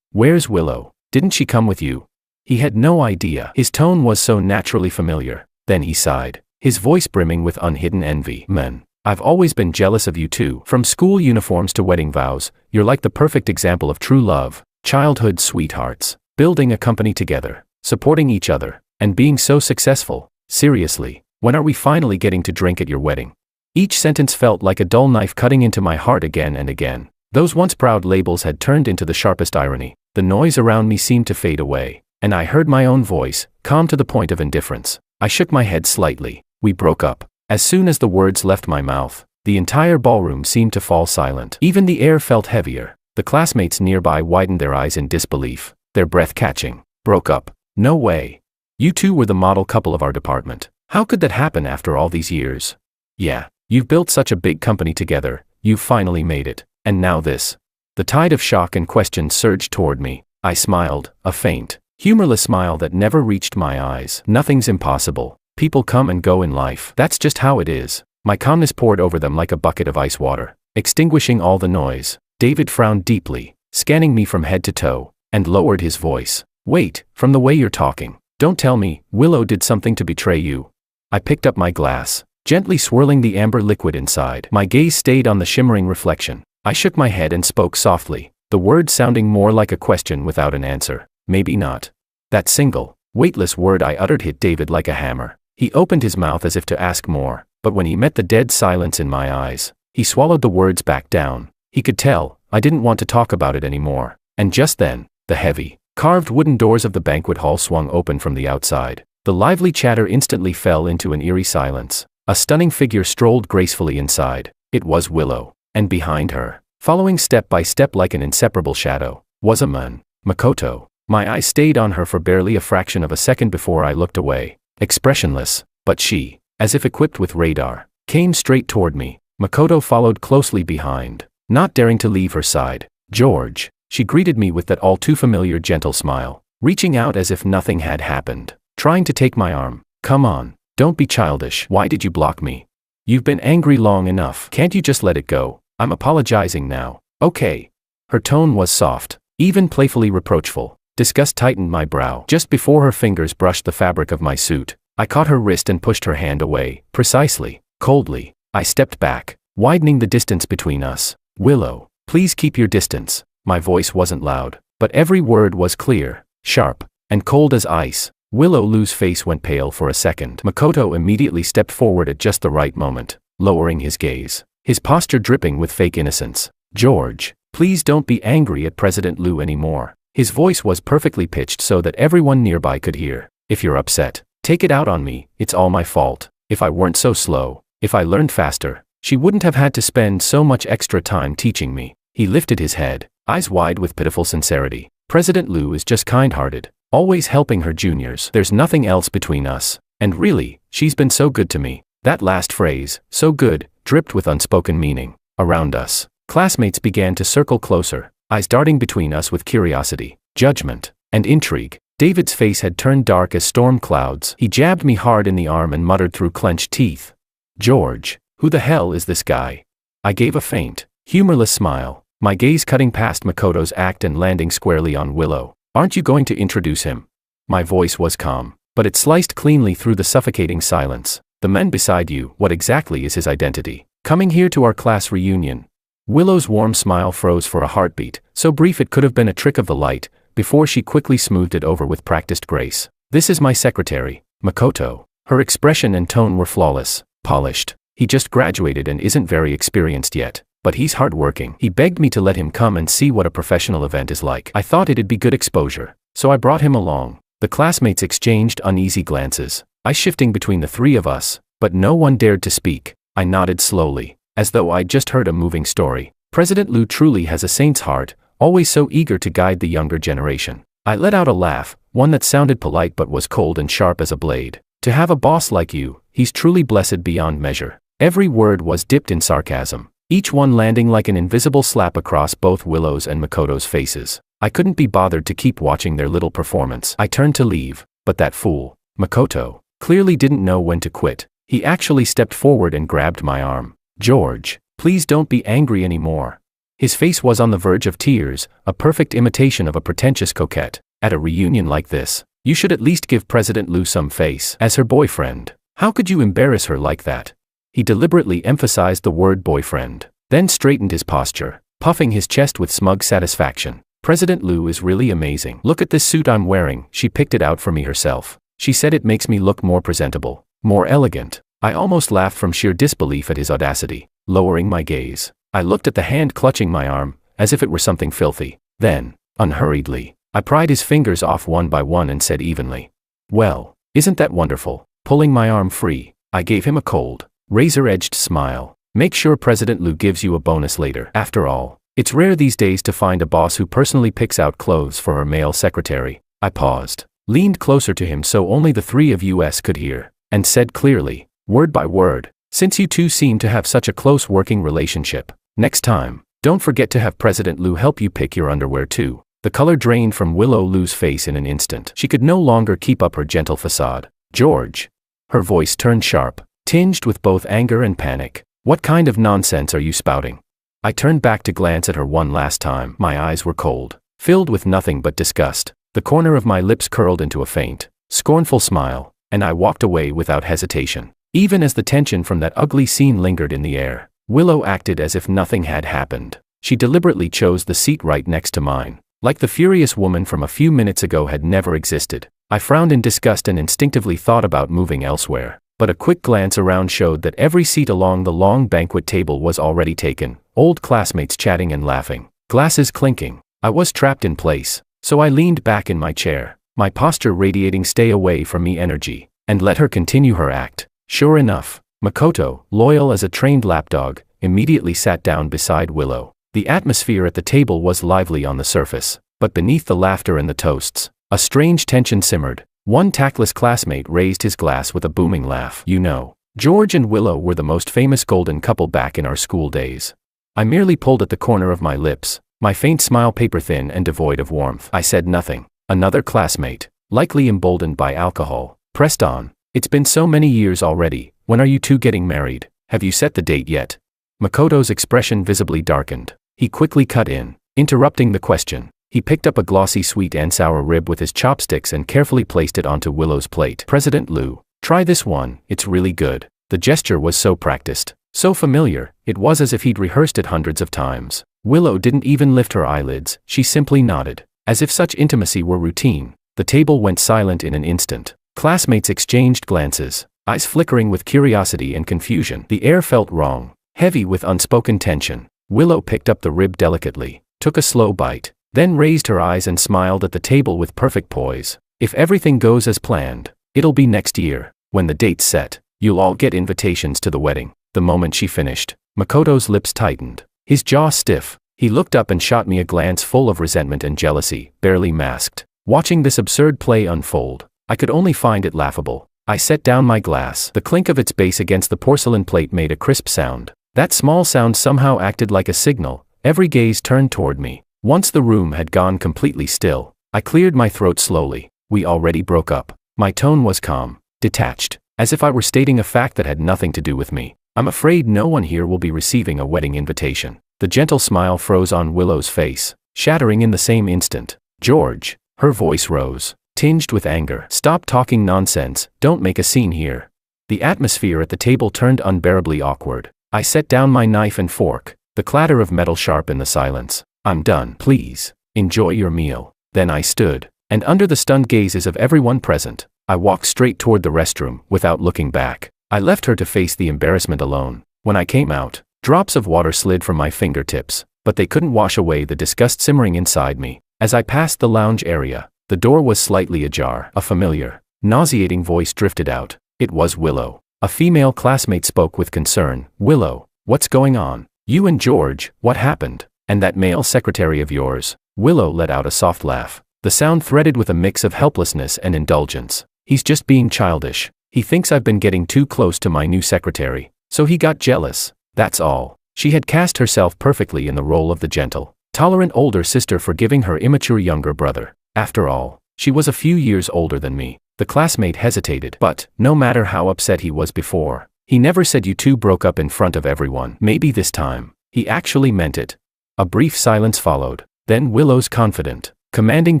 Speaker 1: Where's Willow? Didn't she come with you? He had no idea. His tone was so naturally familiar. Then he sighed, his voice brimming with unhidden envy. Man, I've always been jealous of you two. From school uniforms to wedding vows, you're like the perfect example of true love. Childhood sweethearts, building a company together, supporting each other, and being so successful. Seriously, when are we finally getting to drink at your wedding? Each sentence felt like a dull knife cutting into my heart again and again. Those once proud labels had turned into the sharpest irony. The noise around me seemed to fade away, and I heard my own voice, calm to the point of indifference. I shook my head slightly. We broke up. As soon as the words left my mouth, the entire ballroom seemed to fall silent. Even the air felt heavier. The classmates nearby widened their eyes in disbelief, their breath catching. Broke up? No way. You two were the model couple of our department. How could that happen after all these years? Yeah, you've built such a big company together, you've finally made it. And now this. The tide of shock and question surged toward me. I smiled, a faint, humorless smile that never reached my eyes. Nothing's impossible. People come and go in life. That's just how it is. My calmness poured over them like a bucket of ice water, extinguishing all the noise. David frowned deeply, scanning me from head to toe, and lowered his voice. Wait, from the way you're talking, don't tell me Willow did something to betray you. I picked up my glass, gently swirling the amber liquid inside. My gaze stayed on the shimmering reflection. I shook my head and spoke softly, the words sounding more like a question without an answer. Maybe not. That single, weightless word I uttered hit David like a hammer. He opened his mouth as if to ask more, but when he met the dead silence in my eyes, he swallowed the words back down. He could tell I didn't want to talk about it anymore. And just then, the heavy, carved wooden doors of the banquet hall swung open from the outside. The lively chatter instantly fell into an eerie silence. A stunning figure strolled gracefully inside. It was Willow. And behind her, following step by step like an inseparable shadow, was a man, Makoto. My eyes stayed on her for barely a fraction of a second before I looked away, expressionless, but she, as if equipped with radar, came straight toward me. Makoto followed closely behind, not daring to leave her side. George, she greeted me with that all too familiar gentle smile, reaching out as if nothing had happened, trying to take my arm. Come on, don't be childish. Why did you block me? You've been angry long enough. Can't you just let it go? I'm apologizing now. Okay. Her tone was soft, even playfully reproachful. Disgust tightened my brow. Just before her fingers brushed the fabric of my suit, I caught her wrist and pushed her hand away. Precisely, coldly. I stepped back, widening the distance between us. Willow, please keep your distance. My voice wasn't loud, but every word was clear, sharp, and cold as ice. Willow's face went pale for a second. Makoto immediately stepped forward at just the right moment, lowering his gaze, his posture dripping with fake innocence. George, please don't be angry at President Liu anymore. His voice was perfectly pitched so that everyone nearby could hear. If you're upset, take it out on me. It's all my fault. If I weren't so slow, if I learned faster, she wouldn't have had to spend so much extra time teaching me. He lifted his head, eyes wide with pitiful sincerity. President Liu is just kind-hearted, always helping her juniors. There's nothing else between us. And really, she's been so good to me. That last phrase, so good, dripped with unspoken meaning. Around us, classmates began to circle closer, eyes darting between us with curiosity, judgment, and intrigue. David's face had turned dark as storm clouds. He jabbed me hard in the arm and muttered through clenched teeth. George, who the hell is this guy? I gave a faint, humorless smile, my gaze cutting past Makoto's act and landing squarely on Willow. Aren't you going to introduce him? My voice was calm, but it sliced cleanly through the suffocating silence. The man beside you, what exactly is his identity? Coming here to our class reunion. Willow's warm smile froze for a heartbeat, so brief it could have been a trick of the light, before she quickly smoothed it over with practiced grace. This is my secretary, Makoto. Her expression and tone were flawless, polished. He just graduated and isn't very experienced yet, but he's hardworking. He begged me to let him come and see what a professional event is like. I thought it'd be good exposure, so I brought him along. The classmates exchanged uneasy glances, eyes shifting between the three of us, but no one dared to speak. I nodded slowly, as though I'd just heard a moving story. President Liu truly has a saint's heart, always so eager to guide the younger generation. I let out a laugh, one that sounded polite but was cold and sharp as a blade. To have a boss like you, he's truly blessed beyond measure. Every word was dipped in sarcasm, each one landing like an invisible slap across both Willow's and Makoto's faces. I couldn't be bothered to keep watching their little performance. I turned to leave, but that fool, Makoto, clearly didn't know when to quit. He actually stepped forward and grabbed my arm. George, please don't be angry anymore. His face was on the verge of tears, a perfect imitation of a pretentious coquette. At a reunion like this, you should at least give President Liu some face. As her boyfriend, how could you embarrass her like that? He deliberately emphasized the word boyfriend, then straightened his posture, puffing his chest with smug satisfaction. President Liu is really amazing. Look at this suit I'm wearing. She picked it out for me herself. She said it makes me look more presentable, more elegant. I almost laughed from sheer disbelief at his audacity. Lowering my gaze, I looked at the hand clutching my arm, as if it were something filthy. Then, unhurriedly, I pried his fingers off one by one and said evenly, "Well, isn't that wonderful?" Pulling my arm free, I gave him a cold, razor-edged smile. Make sure President Liu gives you a bonus later. After all, it's rare these days to find a boss who personally picks out clothes for her male secretary. I paused, leaned closer to him so only the three of us could hear, and said clearly, word by word, "Since you two seem to have such a close working relationship, next time, don't forget to have President Liu help you pick your underwear too." The color drained from Willow Liu's face in an instant. She could no longer keep up her gentle facade. "George." Her voice turned sharp, tinged with both anger and panic. "What kind of nonsense are you spouting?" I turned back to glance at her one last time. My eyes were cold, filled with nothing but disgust. The corner of my lips curled into a faint, scornful smile, and I walked away without hesitation. Even as the tension from that ugly scene lingered in the air, Willow acted as if nothing had happened. She deliberately chose the seat right next to mine, like the furious woman from a few minutes ago had never existed. I frowned in disgust and instinctively thought about moving elsewhere, but a quick glance around showed that every seat along the long banquet table was already taken, old classmates chatting and laughing, glasses clinking. I was trapped in place, so I leaned back in my chair, my posture radiating stay away from me energy, and let her continue her act. Sure enough, Makoto, loyal as a trained lapdog, immediately sat down beside Willow. The atmosphere at the table was lively on the surface, but beneath the laughter and the toasts, a strange tension simmered. One tactless classmate raised his glass with a booming laugh. "You know, George and Willow were the most famous golden couple back in our school days." I merely pulled at the corner of my lips, my faint smile paper-thin and devoid of warmth. I said nothing. Another classmate, likely emboldened by alcohol, pressed on. "It's been so many years already. When are you two getting married? Have you set the date yet?" Makoto's expression visibly darkened. He quickly cut in, interrupting the question. He picked up a glossy sweet and sour rib with his chopsticks and carefully placed it onto Willow's plate. "President Liu, try this one, it's really good." The gesture was so practiced, so familiar, it was as if he'd rehearsed it hundreds of times. Willow didn't even lift her eyelids, she simply nodded, as if such intimacy were routine. The table went silent in an instant. Classmates exchanged glances, eyes flickering with curiosity and confusion. The air felt wrong, heavy with unspoken tension. Willow picked up the rib delicately, took a slow bite, then raised her eyes and smiled at the table with perfect poise. "If everything goes as planned, it'll be next year. When the date's set, you'll all get invitations to the wedding." The moment she finished, Makoto's lips tightened, his jaw stiff. He looked up and shot me a glance full of resentment and jealousy, barely masked. Watching this absurd play unfold, I could only find it laughable. I set down my glass. The clink of its base against the porcelain plate made a crisp sound. That small sound somehow acted like a signal. Every gaze turned toward me. Once the room had gone completely still, I cleared my throat slowly. "We already broke up." My tone was calm, detached, as if I were stating a fact that had nothing to do with me. "I'm afraid no one here will be receiving a wedding invitation." The gentle smile froze on Willow's face, shattering in the same instant. "George," her voice rose, tinged with anger. "Stop talking nonsense, don't make a scene here." The atmosphere at the table turned unbearably awkward. I set down my knife and fork, the clatter of metal sharp in the silence. "I'm done. Please, enjoy your meal." Then I stood, and under the stunned gazes of everyone present, I walked straight toward the restroom, without looking back. I left her to face the embarrassment alone. When I came out, drops of water slid from my fingertips, but they couldn't wash away the disgust simmering inside me. As I passed the lounge area, the door was slightly ajar. A familiar, nauseating voice drifted out. It was Willow. A female classmate spoke with concern. "Willow, what's going on? You and George, what happened? And that male secretary of yours?" Willow let out a soft laugh. The sound threaded with a mix of helplessness and indulgence. He's just being childish. He thinks I've been getting too close to my new secretary, so he got jealous. That's all. She had cast herself perfectly in the role of the gentle, tolerant older sister forgiving her immature younger brother. After all, she was a few years older than me. The classmate hesitated, but, no matter how upset he was before, he never said you two broke up in front of everyone. Maybe this time, he actually meant it. A brief silence followed. Then Willow's confident, commanding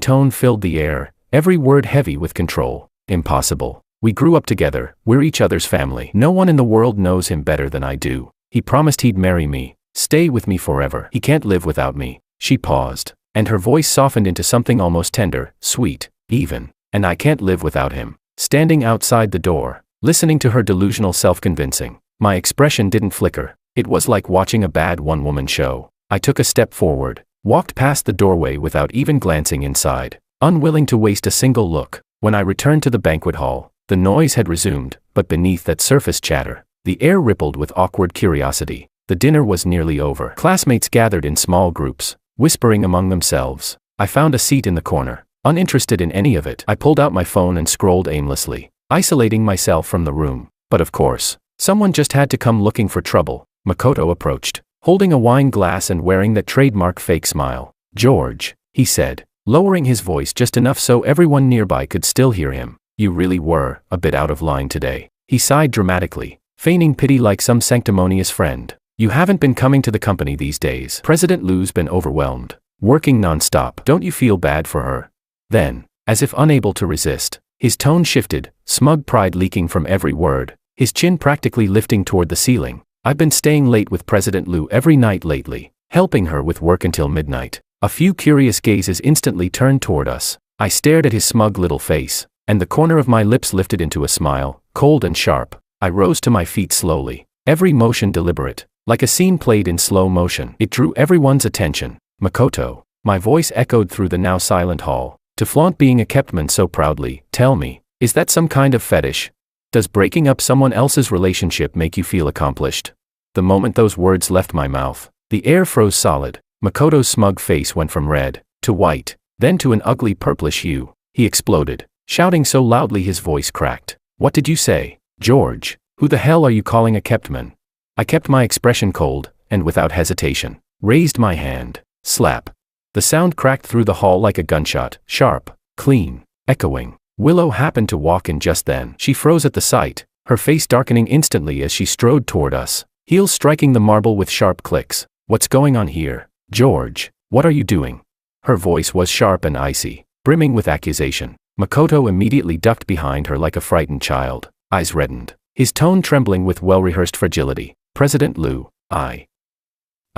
Speaker 1: tone filled the air, every word heavy with control. Impossible. We grew up together, we're each other's family. No one in the world knows him better than I do. He promised he'd marry me, stay with me forever. He can't live without me. She paused, and her voice softened into something almost tender, sweet, even. And I can't live without him. Standing outside the door, listening to her delusional self-convincing, my expression didn't flicker. It was like watching a bad one-woman show. I took a step forward, walked past the doorway without even glancing inside, unwilling to waste a single look. When I returned to the banquet hall, the noise had resumed, but beneath that surface chatter, the air rippled with awkward curiosity. The dinner was nearly over. Classmates gathered in small groups, whispering among themselves. I found a seat in the corner, uninterested in any of it. I pulled out my phone and scrolled aimlessly, isolating myself from the room. But of course, someone just had to come looking for trouble. Makoto approached, holding a wine glass and wearing that trademark fake smile. "George," he said, lowering his voice just enough so everyone nearby could still hear him. "You really were a bit out of line today." He sighed dramatically, feigning pity like some sanctimonious friend. "You haven't been coming to the company these days. President Lu's been overwhelmed, working non-stop. Don't you feel bad for her?" Then, as if unable to resist, his tone shifted, smug pride leaking from every word, his chin practically lifting toward the ceiling. "I've been staying late with President Lu every night lately, helping her with work until midnight." A few curious gazes instantly turned toward us. I stared at his smug little face, and the corner of my lips lifted into a smile, cold and sharp. I rose to my feet slowly, every motion deliberate, like a scene played in slow motion. It drew everyone's attention. "Makoto," my voice echoed through the now silent hall, "to flaunt being a Keptman so proudly, tell me, is that some kind of fetish? Does breaking up someone else's relationship make you feel accomplished?" The moment those words left my mouth, the air froze solid. Makoto's smug face went from red to white, then to an ugly purplish hue. He exploded, shouting so loudly his voice cracked. "What did you say, George? Who the hell are you calling a Keptman?" I kept my expression cold, and without hesitation, raised my hand. Slap. The sound cracked through the hall like a gunshot, sharp, clean, echoing. Willow happened to walk in just then. She froze at the sight, her face darkening instantly as she strode toward us, heels striking the marble with sharp clicks. "What's going on here, George? What are you doing?" Her voice was sharp and icy, brimming with accusation. Makoto immediately ducked behind her like a frightened child, eyes reddened, his tone trembling with well-rehearsed fragility. "President Lu, I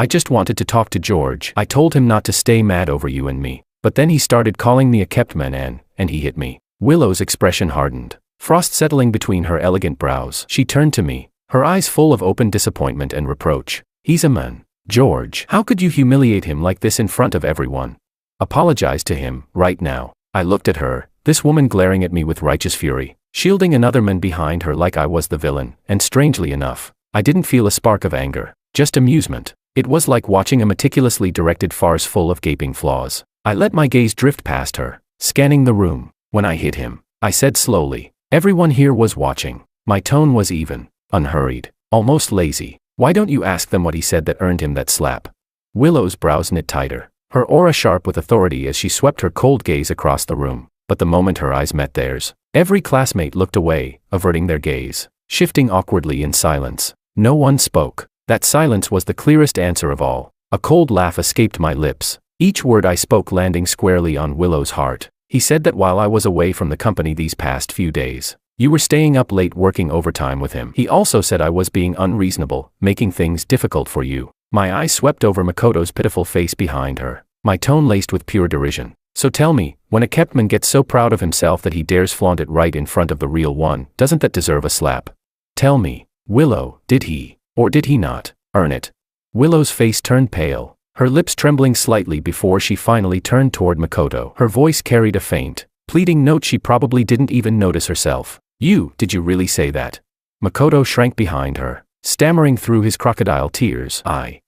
Speaker 1: just wanted to talk to George. I told him not to stay mad over you and me, but then he started calling me a Keptman and he hit me." Willow's expression hardened, frost settling between her elegant brows. She turned to me, her eyes full of open disappointment and reproach. "He's a man, George. How could you humiliate him like this in front of everyone? Apologize to him, right now." I looked at her, this woman glaring at me with righteous fury, shielding another man behind her like I was the villain, and strangely enough, I didn't feel a spark of anger, just amusement. It was like watching a meticulously directed farce full of gaping flaws. I let my gaze drift past her, scanning the room. "When I hit him," I said slowly, "everyone here was watching." My tone was even, unhurried, almost lazy. "Why don't you ask them what he said that earned him that slap?" Willow's brows knit tighter, her aura sharp with authority as she swept her cold gaze across the room. But the moment her eyes met theirs, every classmate looked away, averting their gaze, shifting awkwardly in silence. No one spoke. That silence was the clearest answer of all. A cold laugh escaped my lips, each word I spoke landing squarely on Willow's heart. "He said that while I was away from the company these past few days, you were staying up late working overtime with him. He also said I was being unreasonable, making things difficult for you." My eyes swept over Makoto's pitiful face behind her, my tone laced with pure derision. "So tell me, when a Keptman gets so proud of himself that he dares flaunt it right in front of the real one, doesn't that deserve a slap? Tell me, Willow, did he, or did he not, earn it?" Willow's face turned pale, her lips trembling slightly before she finally turned toward Makoto. Her voice carried a faint, pleading note she probably didn't even notice herself. Did you really say that?" Makoto shrank behind her, stammering through his crocodile tears. I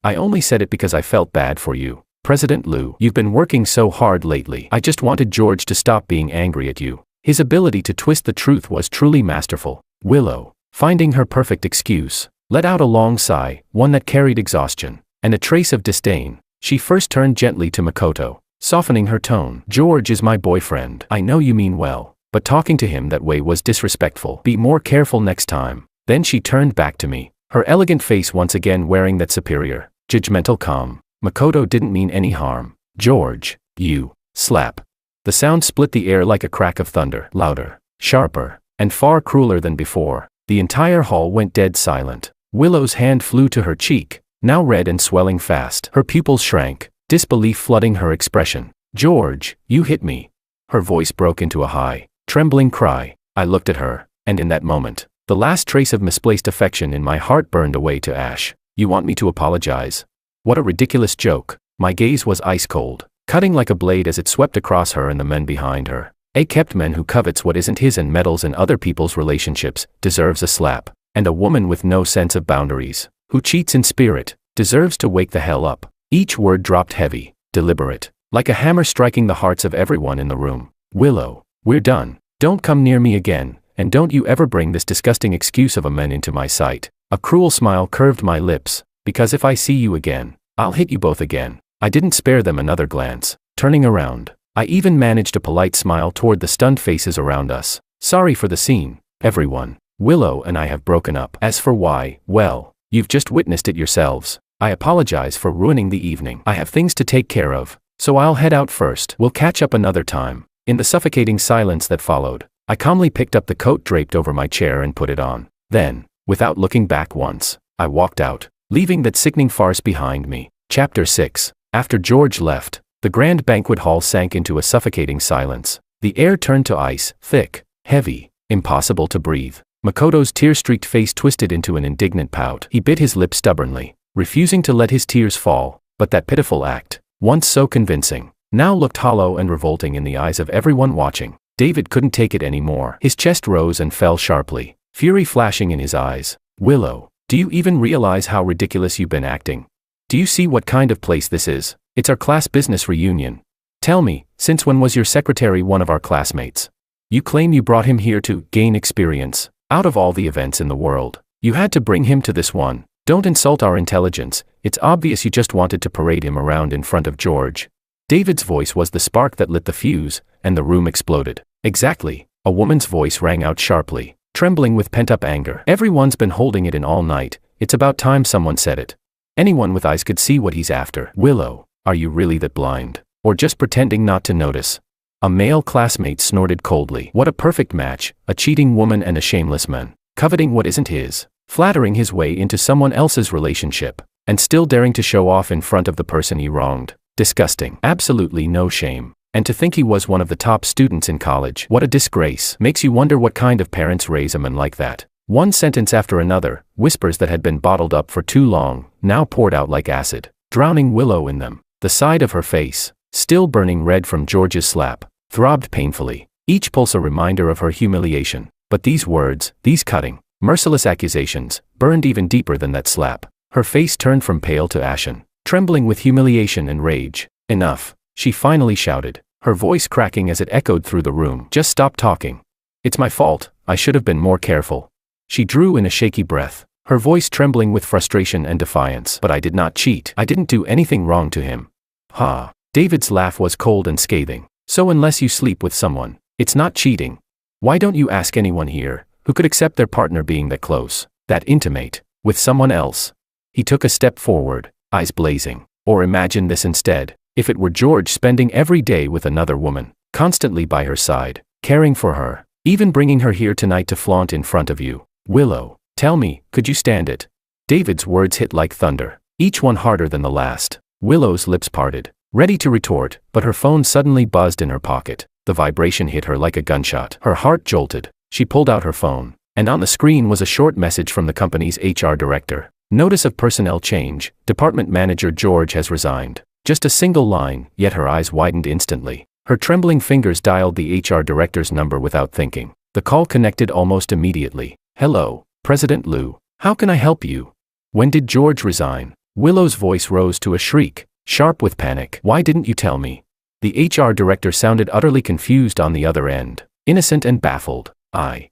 Speaker 1: only said it because I felt bad for you, President Liu, you've been working so hard lately. I just wanted George to stop being angry at you. His ability to twist the truth was truly masterful. Willow, finding her perfect excuse, let out a long sigh, one that carried exhaustion and a trace of disdain. She first turned gently to Makoto, softening her tone. George is my boyfriend. I know you mean well, but talking to him that way was disrespectful. Be more careful next time. Then she turned back to me, her elegant face once again wearing that superior, judgmental calm. Makoto didn't mean any harm. George, you, slap. The sound split the air like a crack of thunder, louder, sharper, and far crueler than before. The entire hall went dead silent. Willow's hand flew to her cheek, now red and swelling fast. Her pupils shrank, disbelief flooding her expression. George, you hit me. Her voice broke into a high, trembling cry. I looked at her, and in that moment, the last trace of misplaced affection in my heart burned away to ash. You want me to apologize? What a ridiculous joke. My gaze was ice cold, cutting like a blade as it swept across her and the men behind her. A kept man who covets what isn't his and meddles in other people's relationships deserves a slap, and a woman with no sense of boundaries, who cheats in spirit, deserves to wake the hell up. Each word dropped heavy, deliberate, like a hammer striking the hearts of everyone in the room. Willow, we're done. Don't come near me again, and don't you ever bring this disgusting excuse of a man into my sight. A cruel smile curved my lips, because if I see you again, I'll hit you both again. I didn't spare them another glance. Turning around, I even managed a polite smile toward the stunned faces around us. Sorry for the scene, everyone. Willow and I have broken up. As for why, well, you've just witnessed it yourselves. I apologize for ruining the evening. I have things to take care of, so I'll head out first. We'll catch up another time. In the suffocating silence that followed, I calmly picked up the coat draped over my chair and put it on. Then, without looking back once, I walked out, leaving that sickening farce behind me. Chapter 6. After George left, the grand banquet hall sank into a suffocating silence. The air turned to ice, thick, heavy, impossible to breathe. Makoto's tear-streaked face twisted into an indignant pout. He bit his lip stubbornly, refusing to let his tears fall, but that pitiful act, once so convincing, now looked hollow and revolting in the eyes of everyone watching. David couldn't take it anymore. His chest rose and fell sharply, fury flashing in his eyes. Willow, do you even realize how ridiculous you've been acting? Do you see what kind of place this is? It's our class business reunion. Tell me, since when was your secretary one of our classmates? You claim you brought him here to gain experience. Out of all the events in the world, you had to bring him to this one. Don't insult our intelligence. It's obvious you just wanted to parade him around in front of George. David's voice was the spark that lit the fuse, and the room exploded. Exactly, a woman's voice rang out sharply, trembling with pent-up anger. Everyone's been holding it in all night. It's about time someone said it. Anyone with eyes could see what he's after. Willow, are you really that blind? Or just pretending not to notice? A male classmate snorted coldly. What a perfect match, a cheating woman and a shameless man, coveting what isn't his, flattering his way into someone else's relationship, and still daring to show off in front of the person he wronged. Disgusting. Absolutely no shame. And to think he was one of the top students in college. What a disgrace. Makes you wonder what kind of parents raise a man like that. One sentence after another, whispers that had been bottled up for too long, now poured out like acid, drowning Willow in them. The side of her face, still burning red from George's slap, throbbed painfully, each pulse a reminder of her humiliation. But these words, these cutting, merciless accusations, burned even deeper than that slap. Her face turned from pale to ashen, trembling with humiliation and rage. Enough, she finally shouted, her voice cracking as it echoed through the room. Just stop talking. It's my fault, I should have been more careful. She drew in a shaky breath, her voice trembling with frustration and defiance. But I did not cheat. I didn't do anything wrong to him. Ha! David's laugh was cold and scathing. So unless you sleep with someone, it's not cheating. Why don't you ask anyone here, who could accept their partner being that close, that intimate, with someone else? He took a step forward, eyes blazing. Or imagine this instead, if it were George spending every day with another woman, constantly by her side, caring for her, even bringing her here tonight to flaunt in front of you. Willow, tell me, could you stand it? David's words hit like thunder, each one harder than the last. Willow's lips parted, ready to retort, but her phone suddenly buzzed in her pocket. The vibration hit her like a gunshot. Her heart jolted. She pulled out her phone, and on the screen was a short message from the company's HR director. Notice of personnel change. Department manager George has resigned. Just a single line, yet her eyes widened instantly. Her trembling fingers dialed the HR director's number without thinking. The call connected almost immediately. Hello, President Liu. How can I help you? When did George resign? Willow's voice rose to a shriek, sharp with panic. Why didn't you tell me? The HR director sounded utterly confused on the other end, innocent and baffled. I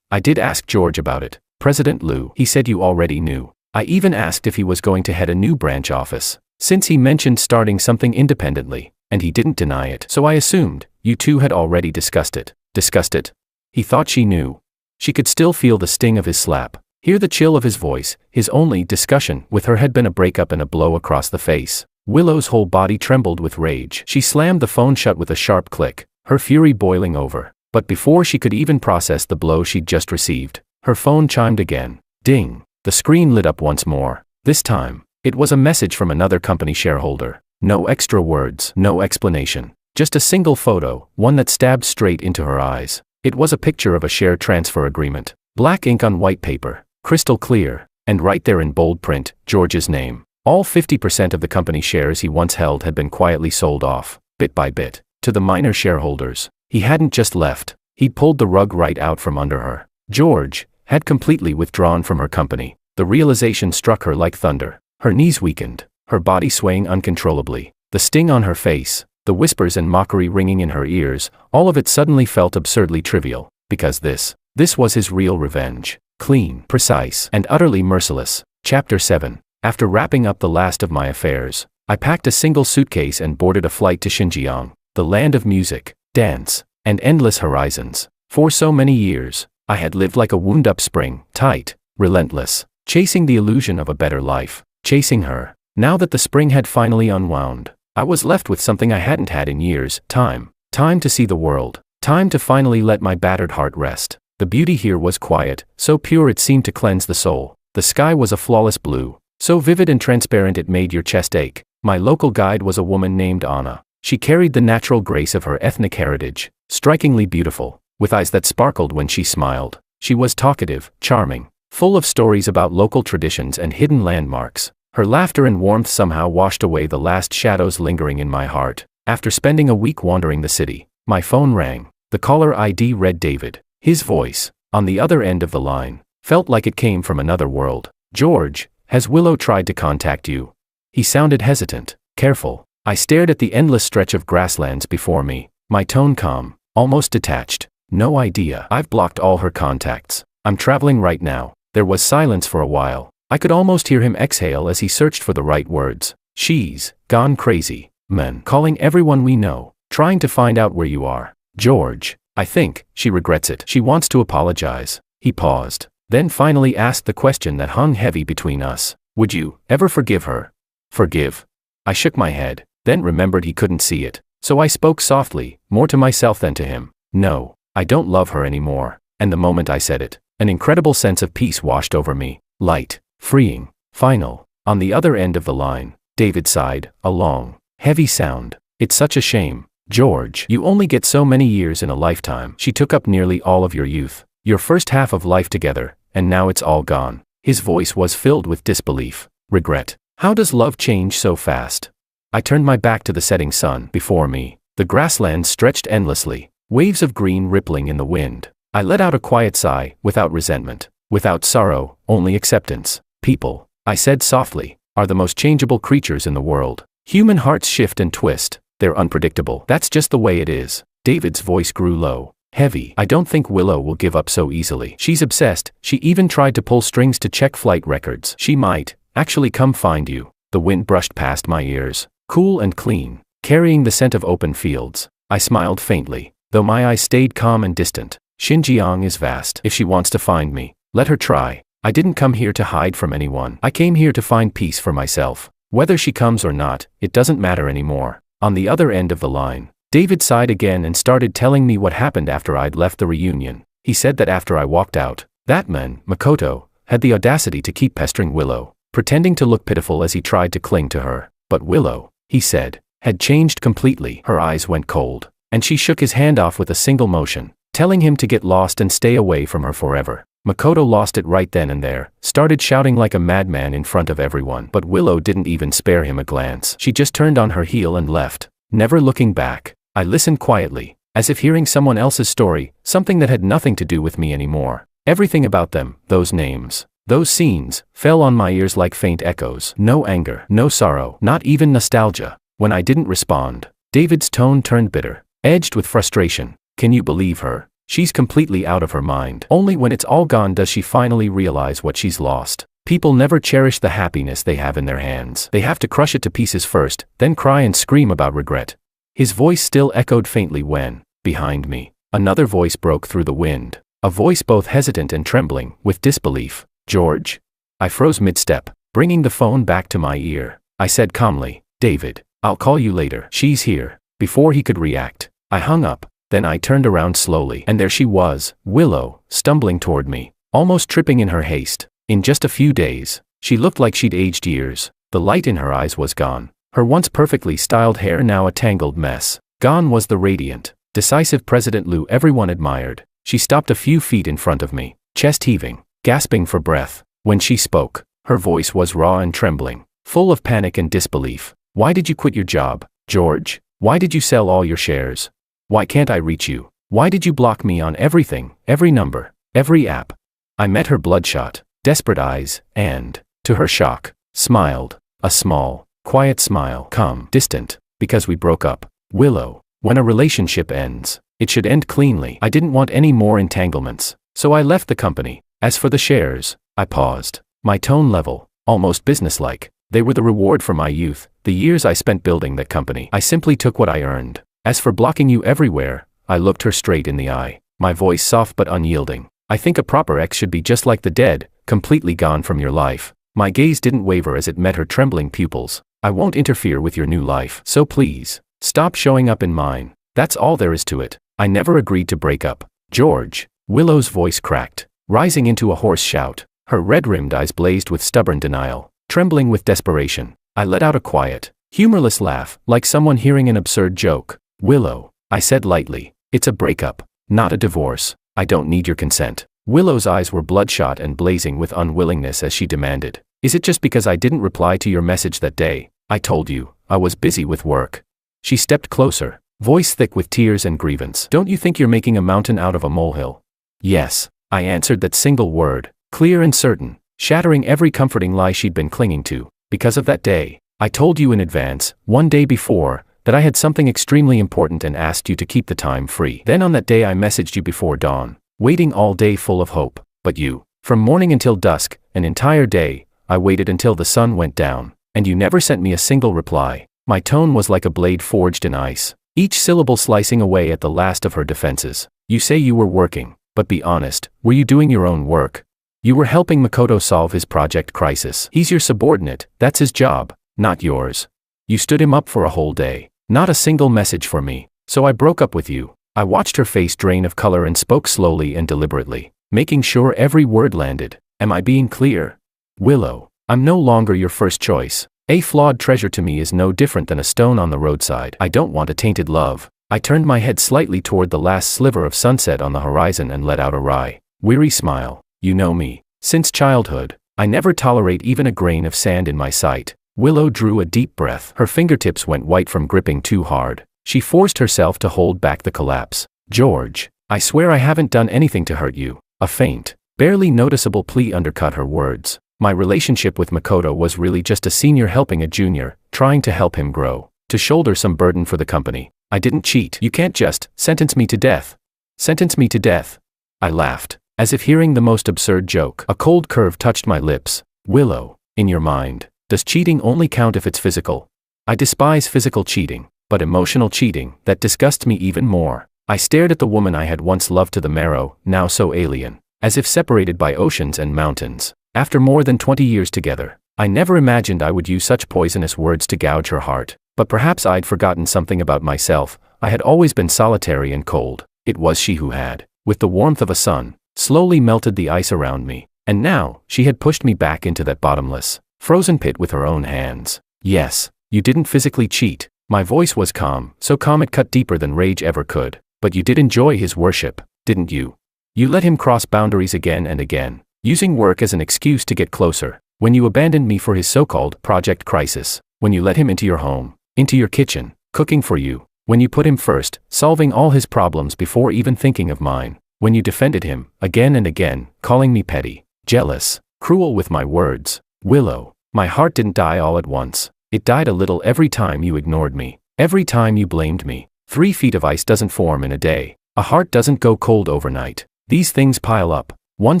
Speaker 1: did ask George about it, President Liu. He said you already knew. I even asked if he was going to head a new branch office, since he mentioned starting something independently, and he didn't deny it. So I assumed you two had already discussed it. Discussed it? He thought she knew. She could still feel the sting of his slap, hear the chill of his voice. His only discussion with her had been a breakup and a blow across the face. Willow's whole body trembled with rage. She slammed the phone shut with a sharp click, her fury boiling over. But before she could even process the blow she'd just received, her phone chimed again. Ding. The screen lit up once more. This time, it was a message from another company shareholder. No extra words, no explanation. Just a single photo, one that stabbed straight into her eyes. It was a picture of a share transfer agreement. Black ink on white paper, crystal clear, and right there in bold print, George's name. All 50% of the company shares he once held had been quietly sold off, bit by bit, to the minor shareholders. He hadn't just left, he'd pulled the rug right out from under her. George had completely withdrawn from her company. The realization struck her like thunder. Her knees weakened, her body swaying uncontrollably. The sting on her face, the whispers and mockery ringing in her ears, all of it suddenly felt absurdly trivial, because this was his real revenge. Clean, precise, and utterly merciless. Chapter 7. After wrapping up the last of my affairs, I packed a single suitcase and boarded a flight to Xinjiang, the land of music, dance, and endless horizons. For so many years, I had lived like a wound-up spring, tight, relentless, chasing the illusion of a better life, chasing her. Now that the spring had finally unwound, I was left with something I hadn't had in years. Time to see the world, time to finally let my battered heart rest. The beauty here was quiet, so pure it seemed to cleanse the soul. The sky was a flawless blue, so vivid and transparent it made your chest ache. My local guide was a woman named Anna. She carried the natural grace of her ethnic heritage, strikingly beautiful, with eyes that sparkled when she smiled. She was talkative, charming, full of stories about local traditions and hidden landmarks. Her laughter and warmth somehow washed away the last shadows lingering in my heart. After spending a week wandering the city, my phone rang. The caller ID read David. His voice, on the other end of the line, felt like it came from another world. George, has Willow tried to contact you? He sounded hesitant, careful. I stared at the endless stretch of grasslands before me, my tone calm, almost detached. No idea. I've blocked all her contacts. I'm traveling right now. There was silence for a while. I could almost hear him exhale as he searched for the right words. She's gone crazy, man. Calling everyone we know, trying to find out where you are. George, I think she regrets it. She wants to apologize. He paused, then finally asked the question that hung heavy between us. Would you ever forgive her? Forgive? I shook my head, then remembered he couldn't see it. So I spoke softly, more to myself than to him. No, I don't love her anymore. And the moment I said it, an incredible sense of peace washed over me. Light, freeing, final. On the other end of the line, David sighed, a long, heavy sound. It's such a shame. George, you only get so many years in a lifetime. She took up nearly all of your youth, your first half of life together, and now it's all gone. His voice was filled with disbelief, regret. How does love change so fast? I turned my back to the setting sun. Before me, the grasslands stretched endlessly, waves of green rippling in the wind. I let out a quiet sigh, without resentment, without sorrow, only acceptance. People, I said softly, are the most changeable creatures in the world. Human hearts shift and twist. They're unpredictable. That's just the way it is. David's voice grew low, heavy. I don't think Willow will give up so easily. She's obsessed. She even tried to pull strings to check flight records. She might actually come find you. The wind brushed past my ears, cool and clean, carrying the scent of open fields. I smiled faintly, though my eyes stayed calm and distant. Xinjiang is vast. If she wants to find me, let her try. I didn't come here to hide from anyone. I came here to find peace for myself. Whether she comes or not, it doesn't matter anymore. On the other end of the line, David sighed again and started telling me what happened after I'd left the reunion. He said that after I walked out, that man, Makoto, had the audacity to keep pestering Willow, pretending to look pitiful as he tried to cling to her. But Willow, he said, had changed completely. Her eyes went cold, and she shook his hand off with a single motion, telling him to get lost and stay away from her forever. Makoto lost it right then and there, started shouting like a madman in front of everyone. But Willow didn't even spare him a glance. She just turned on her heel and left, never looking back. I listened quietly, as if hearing someone else's story, something that had nothing to do with me anymore. Everything about them, those names, Those scenes fell on my ears like faint echoes. No anger, no sorrow, not even nostalgia. When I didn't respond, David's tone turned bitter, edged with frustration. Can you believe her? She's completely out of her mind. Only when it's all gone does she finally realize what she's lost. People never cherish the happiness they have in their hands. They have to crush it to pieces first, then cry and scream about regret. His voice still echoed faintly when, behind me, another voice broke through the wind. A voice both hesitant and trembling with disbelief. George? I froze mid-step, bringing the phone back to my ear. I said calmly, David, I'll call you later. She's here. Before he could react, I hung up. Then I turned around slowly, and there she was, Willow, stumbling toward me, almost tripping in her haste. In just a few days, she looked like she'd aged years. The light in her eyes was gone. Her once perfectly styled hair now a tangled mess. Gone was the radiant, decisive President Lou everyone admired. She stopped a few feet in front of me, chest heaving, gasping for breath. When she spoke, her voice was raw and trembling, full of panic and disbelief. Why did you quit your job, George? Why did you sell all your shares? Why can't I reach you? Why did you block me on everything, every number, every app? I met her bloodshot, desperate eyes, and, to her shock, smiled. A small, quiet smile. Calm, distant, because we broke up. Willow, when a relationship ends, it should end cleanly. I didn't want any more entanglements, so I left the company. As for the shares, I paused, my tone level, almost businesslike. They were the reward for my youth, the years I spent building that company. I simply took what I earned. As for blocking you everywhere, I looked her straight in the eye, my voice soft but unyielding. I think a proper ex should be just like the dead, completely gone from your life. My gaze didn't waver as it met her trembling pupils. I won't interfere with your new life, so please, stop showing up in mine. That's all there is to it. I never agreed to break up. George. Willow's voice cracked, rising into a hoarse shout. Her red-rimmed eyes blazed with stubborn denial, trembling with desperation. I let out a quiet, humorless laugh, like someone hearing an absurd joke. Willow, I said lightly, it's a breakup, not a divorce. I don't need your consent. Willow's eyes were bloodshot and blazing with unwillingness as she demanded. Is it just because I didn't reply to your message that day? I told you, I was busy with work. She stepped closer, voice thick with tears and grievance. Don't you think you're making a mountain out of a molehill? Yes, I answered that single word, clear and certain, shattering every comforting lie she'd been clinging to. Because of that day, I told you in advance, one day before, that I had something extremely important and asked you to keep the time free. Then on that day I messaged you before dawn, waiting all day full of hope. But you, from morning until dusk, an entire day, I waited until the sun went down, and you never sent me a single reply. My tone was like a blade forged in ice, each syllable slicing away at the last of her defenses. You say you were working, but be honest, were you doing your own work? You were helping Makoto solve his project crisis. He's your subordinate, that's his job, not yours. You stood him up for a whole day. Not a single message for me, so I broke up with you. I watched her face drain of color and spoke slowly and deliberately, making sure every word landed. Am I being clear? Willow, I'm no longer your first choice. A flawed treasure to me is no different than a stone on the roadside. I don't want a tainted love. I turned my head slightly toward the last sliver of sunset on the horizon and let out a wry, weary smile. You know me. Since childhood, I never tolerate even a grain of sand in my sight. Willow drew a deep breath. Her fingertips went white from gripping too hard. She forced herself to hold back the collapse. George, I swear I haven't done anything to hurt you. A faint, barely noticeable plea undercut her words. My relationship with Makoto was really just a senior helping a junior, trying to help him grow, to shoulder some burden for the company. I didn't cheat. You can't just sentence me to death. Sentence me to death. I laughed, as if hearing the most absurd joke. A cold curve touched my lips. Willow, in your mind, does cheating only count if it's physical? I despise physical cheating, but emotional cheating, that disgusts me even more. I stared at the woman I had once loved to the marrow, now so alien, as if separated by oceans and mountains. After more than 20 years together, I never imagined I would use such poisonous words to gouge her heart. But perhaps I'd forgotten something about myself. I had always been solitary and cold. It was she who had, with the warmth of a sun, slowly melted the ice around me. And now, she had pushed me back into that bottomless, frozen pit with her own hands. Yes, you didn't physically cheat. My voice was calm, so calm it cut deeper than rage ever could. But you did enjoy his worship, didn't you? You let him cross boundaries again and again, using work as an excuse to get closer. When you abandoned me for his so-called project crisis. When you let him into your home, into your kitchen, cooking for you. When you put him first, solving all his problems before even thinking of mine. When you defended him, again and again, calling me petty, jealous, cruel with my words. Willow, my heart didn't die all at once. It died a little every time you ignored me, every time you blamed me. 3 feet of ice doesn't form in a day. A heart doesn't go cold overnight. These things pile up, one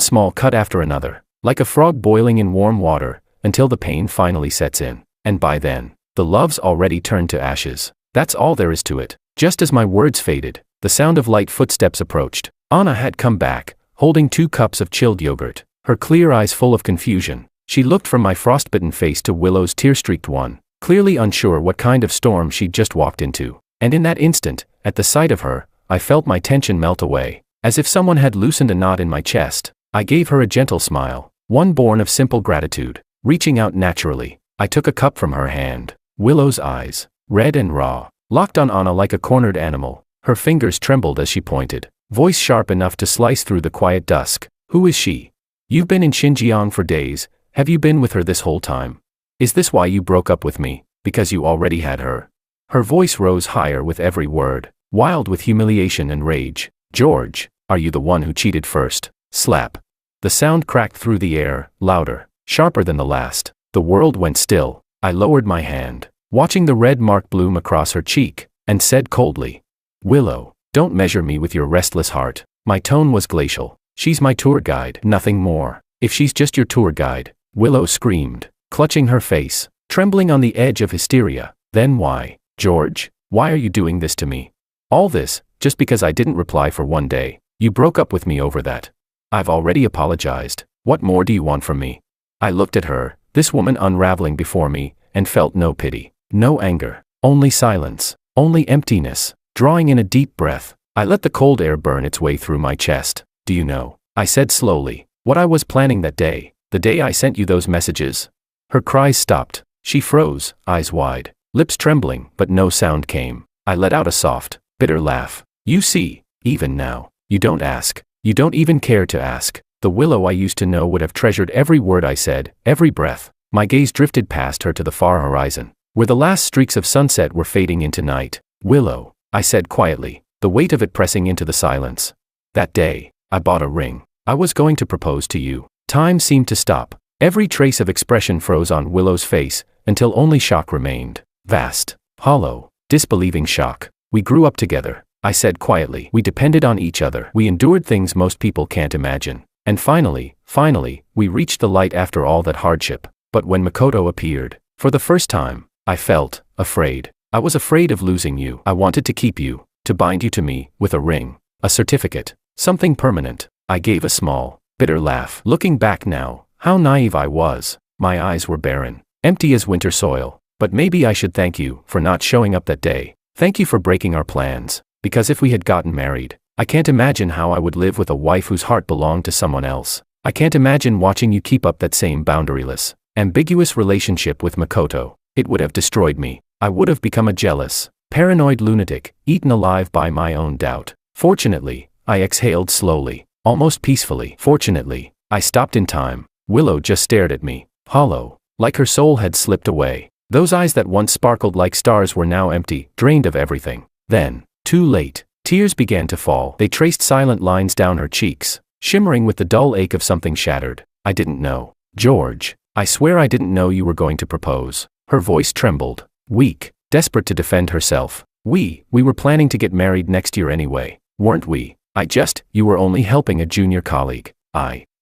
Speaker 1: small cut after another, like a frog boiling in warm water, until the pain finally sets in. And by then, the love's already turned to ashes. That's all there is to it. Just as my words faded, the sound of light footsteps approached. Anna had come back, holding 2 cups of chilled yogurt, her clear eyes full of confusion. She looked from my frostbitten face to Willow's tear-streaked one, clearly unsure what kind of storm she'd just walked into. And in that instant, at the sight of her, I felt my tension melt away, as if someone had loosened a knot in my chest. I gave her a gentle smile, one born of simple gratitude. Reaching out naturally, I took a cup from her hand. Willow's eyes, red and raw, locked on Anna like a cornered animal. Her fingers trembled as she pointed, voice sharp enough to slice through the quiet dusk. Who is she? You've been in Xinjiang for days. Have you been with her this whole time? Is this why you broke up with me? Because you already had her? Her voice rose higher with every word, wild with humiliation and rage. George, are you the one who cheated first? Slap. The sound cracked through the air, louder, sharper than the last. The world went still. I lowered my hand, watching the red mark bloom across her cheek, and said coldly, Willow, don't measure me with your restless heart. My tone was glacial. She's my tour guide, nothing more. If she's just your tour guide, Willow screamed, clutching her face, trembling on the edge of hysteria. Then why, George, why are you doing this to me? All this, just because I didn't reply for one day. You broke up with me over that. I've already apologized. What more do you want from me? I looked at her, this woman unraveling before me, and felt no pity, no anger, only silence, only emptiness. Drawing in a deep breath, I let the cold air burn its way through my chest. Do you know, I said slowly, what I was planning that day, the day I sent you those messages? Her cries stopped. She froze, eyes wide, lips trembling, but no sound came. I let out a soft, bitter laugh. You see, even now, you don't ask. You don't even care to ask. The Willow I used to know would have treasured every word I said, every breath. My gaze drifted past her to the far horizon, where the last streaks of sunset were fading into night. Willow, I said quietly, the weight of it pressing into the silence. That day, I bought a ring. I was going to propose to you. Time seemed to stop. Every trace of expression froze on Willow's face, until only shock remained. Vast, hollow, disbelieving shock. We grew up together, I said quietly. We depended on each other. We endured things most people can't imagine. And finally, we reached the light after all that hardship. But when Makoto appeared, for the first time, I felt afraid. I was afraid of losing you. I wanted to keep you, to bind you to me, with a ring, a certificate, something permanent. I gave a small, bitter laugh. Looking back now, how naive I was. My eyes were barren, empty as winter soil. But maybe I should thank you for not showing up that day. Thank you for breaking our plans. Because if we had gotten married, I can't imagine how I would live with a wife whose heart belonged to someone else. I can't imagine watching you keep up that same boundaryless, ambiguous relationship with Makoto. It would have destroyed me. I would have become a jealous, paranoid lunatic, eaten alive by my own doubt. Fortunately, I exhaled slowly, almost peacefully. Fortunately, I stopped in time. Willow just stared at me, hollow, like her soul had slipped away. Those eyes that once sparkled like stars were now empty, drained of everything. Then, too late, tears began to fall. They traced silent lines down her cheeks, shimmering with the dull ache of something shattered. I didn't know. George, I swear I didn't know you were going to propose. Her voice trembled, weak, desperate to defend herself. We were planning to get married next year anyway, weren't we? You were only helping a junior colleague.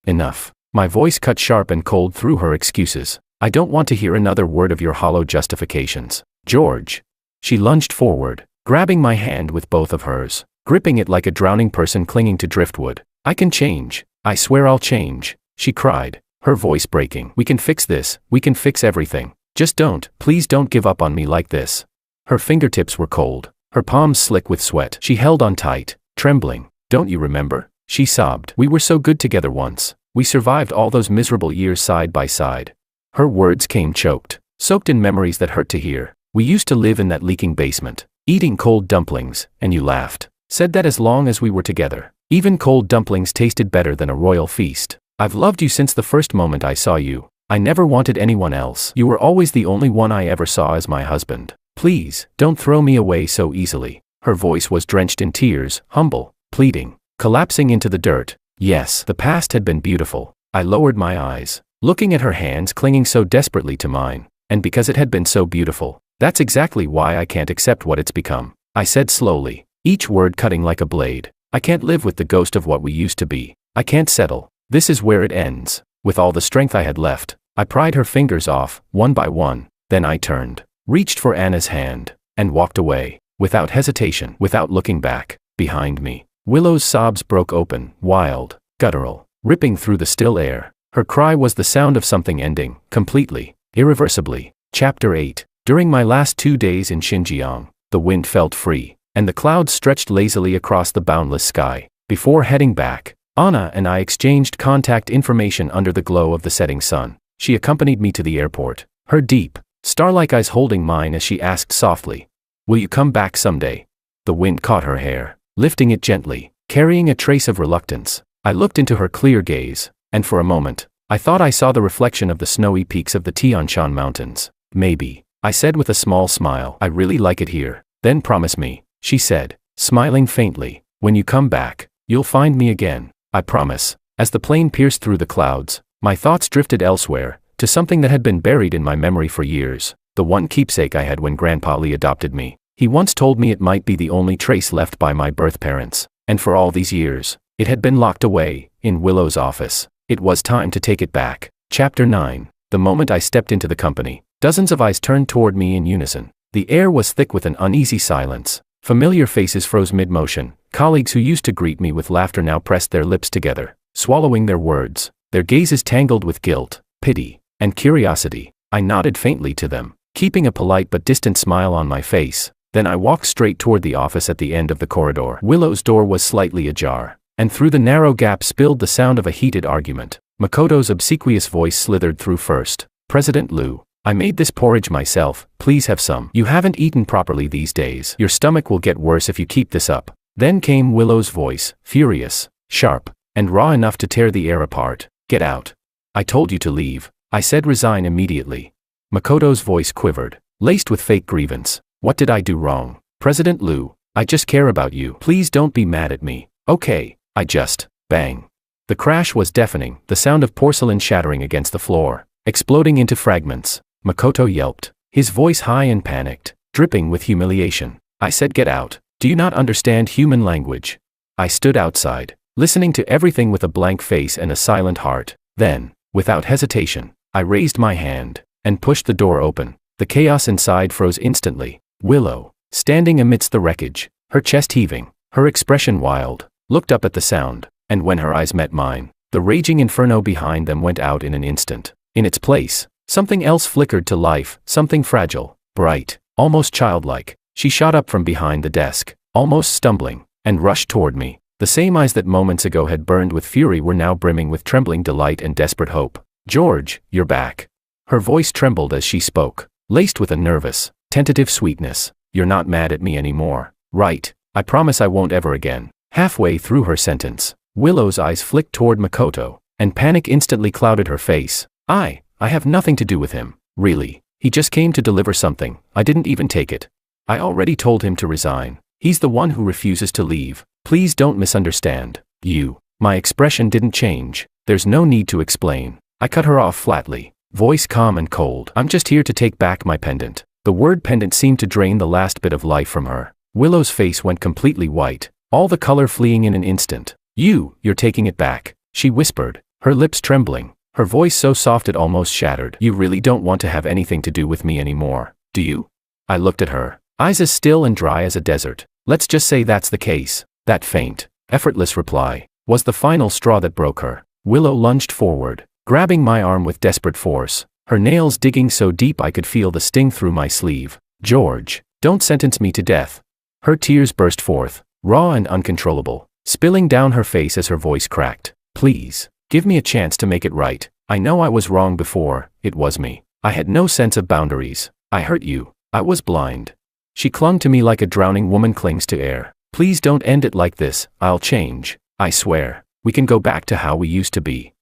Speaker 1: Enough. My voice cut sharp and cold through her excuses. I don't want to hear another word of your hollow justifications. George. She lunged forward, grabbing my hand with both of hers, gripping it like a drowning person clinging to driftwood. I can change. I swear I'll change, she cried, her voice breaking. We can fix this. We can fix everything. Just please don't give up on me like this. Her fingertips were cold, her palms slick with sweat. She held on tight, trembling. Don't you remember? She sobbed. We were so good together once. We survived all those miserable years side by side. Her words came choked, soaked in memories that hurt to hear. We used to live in that leaking basement, eating cold dumplings, and you laughed. Said that as long as we were together, even cold dumplings tasted better than a royal feast. I've loved you since the first moment I saw you. I never wanted anyone else. You were always the only one I ever saw as my husband. Please, don't throw me away so easily. Her voice was drenched in tears, humble, pleading, collapsing into the dirt. Yes, the past had been beautiful. I lowered my eyes, looking at her hands clinging so desperately to mine, and because it had been so beautiful. That's exactly why I can't accept what it's become, I said slowly, each word cutting like a blade. I can't live with the ghost of what we used to be. I can't settle. This is where it ends. With all the strength I had left, I pried her fingers off, one by one. Then I turned, reached for Anna's hand, and walked away, without hesitation, without looking back. Behind me, Willow's sobs broke open, wild, guttural, ripping through the still air. Her cry was the sound of something ending, completely, irreversibly. Chapter 8. During my last 2 days in Xinjiang, the wind felt free, and the clouds stretched lazily across the boundless sky. Before heading back, Anna and I exchanged contact information under the glow of the setting sun. She accompanied me to the airport, her deep, star-like eyes holding mine as she asked softly, "Will you come back someday?" The wind caught her hair, lifting it gently, carrying a trace of reluctance. I looked into her clear gaze, and for a moment, I thought I saw the reflection of the snowy peaks of the Tian Shan Mountains. "Maybe," I said with a small smile. "I really like it here." "Then promise me," she said, smiling faintly, "when you come back, you'll find me again." "I promise." As the plane pierced through the clouds, my thoughts drifted elsewhere, to something that had been buried in my memory for years, the one keepsake I had when Grandpa Lee adopted me. He once told me it might be the only trace left by my birth parents, and for all these years, it had been locked away, in Willow's office. It was time to take it back. Chapter 9. The moment I stepped into the company, dozens of eyes turned toward me in unison. The air was thick with an uneasy silence. Familiar faces froze mid-motion. Colleagues who used to greet me with laughter now pressed their lips together, swallowing their words, their gazes tangled with guilt, pity, and curiosity. I nodded faintly to them, keeping a polite but distant smile on my face. Then I walked straight toward the office at the end of the corridor. Willow's door was slightly ajar, and through the narrow gap spilled the sound of a heated argument. Makoto's obsequious voice slithered through first. "President Liu, I made this porridge myself, please have some. You haven't eaten properly these days. Your stomach will get worse if you keep this up." Then came Willow's voice, furious, sharp, and raw enough to tear the air apart. "Get out. I told you to leave." I said resign immediately. Makoto's voice quivered, laced with fake grievance. "What did I do wrong? President Liu, I just care about you. Please don't be mad at me." "Okay, I just..." Bang. The crash was deafening, the sound of porcelain shattering against the floor, exploding into fragments. Makoto yelped, his voice high and panicked, dripping with humiliation. I said, "Get out. Do you not understand human language?" I stood outside, listening to everything with a blank face and a silent heart. Then, without hesitation, I raised my hand and pushed the door open. The chaos inside froze instantly. Willow, standing amidst the wreckage, her chest heaving, her expression wild, looked up at the sound, and when her eyes met mine, the raging inferno behind them went out in an instant. In its place, something else flickered to life, something fragile, bright, almost childlike. She shot up from behind the desk, almost stumbling, and rushed toward me. The same eyes that moments ago had burned with fury were now brimming with trembling delight and desperate hope. "George, you're back." Her voice trembled as she spoke, laced with a nervous, tentative sweetness. "You're not mad at me anymore, right? I promise I won't ever again." Halfway through her sentence, Willow's eyes flicked toward Makoto, and panic instantly clouded her face. I have nothing to do with him, really. He just came to deliver something. I didn't even take it. I already told him to resign. He's the one who refuses to leave. Please don't misunderstand. You." My expression didn't change. "There's no need to explain." I cut her off flatly, voice calm and cold. "I'm just here to take back my pendant." The word pendant seemed to drain the last bit of life from her. Willow's face went completely white, all the color fleeing in an instant. You're taking it back," she whispered, her lips trembling, her voice so soft it almost shattered. "You really don't want to have anything to do with me anymore, do you?" I looked at her, eyes as still and dry as a desert. "Let's just say that's the case." That faint, effortless reply was the final straw that broke her. Willow lunged forward, grabbing my arm with desperate force, her nails digging so deep I could feel the sting through my sleeve. "George, don't sentence me to death." Her tears burst forth, raw and uncontrollable, spilling down her face as her voice cracked. "Please, give me a chance to make it right. I know I was wrong before. It was me. I had no sense of boundaries. I hurt you. I was blind." She clung to me like a drowning woman clings to air. "Please don't end it like this. I'll change. I swear. We can go back to how we used to be."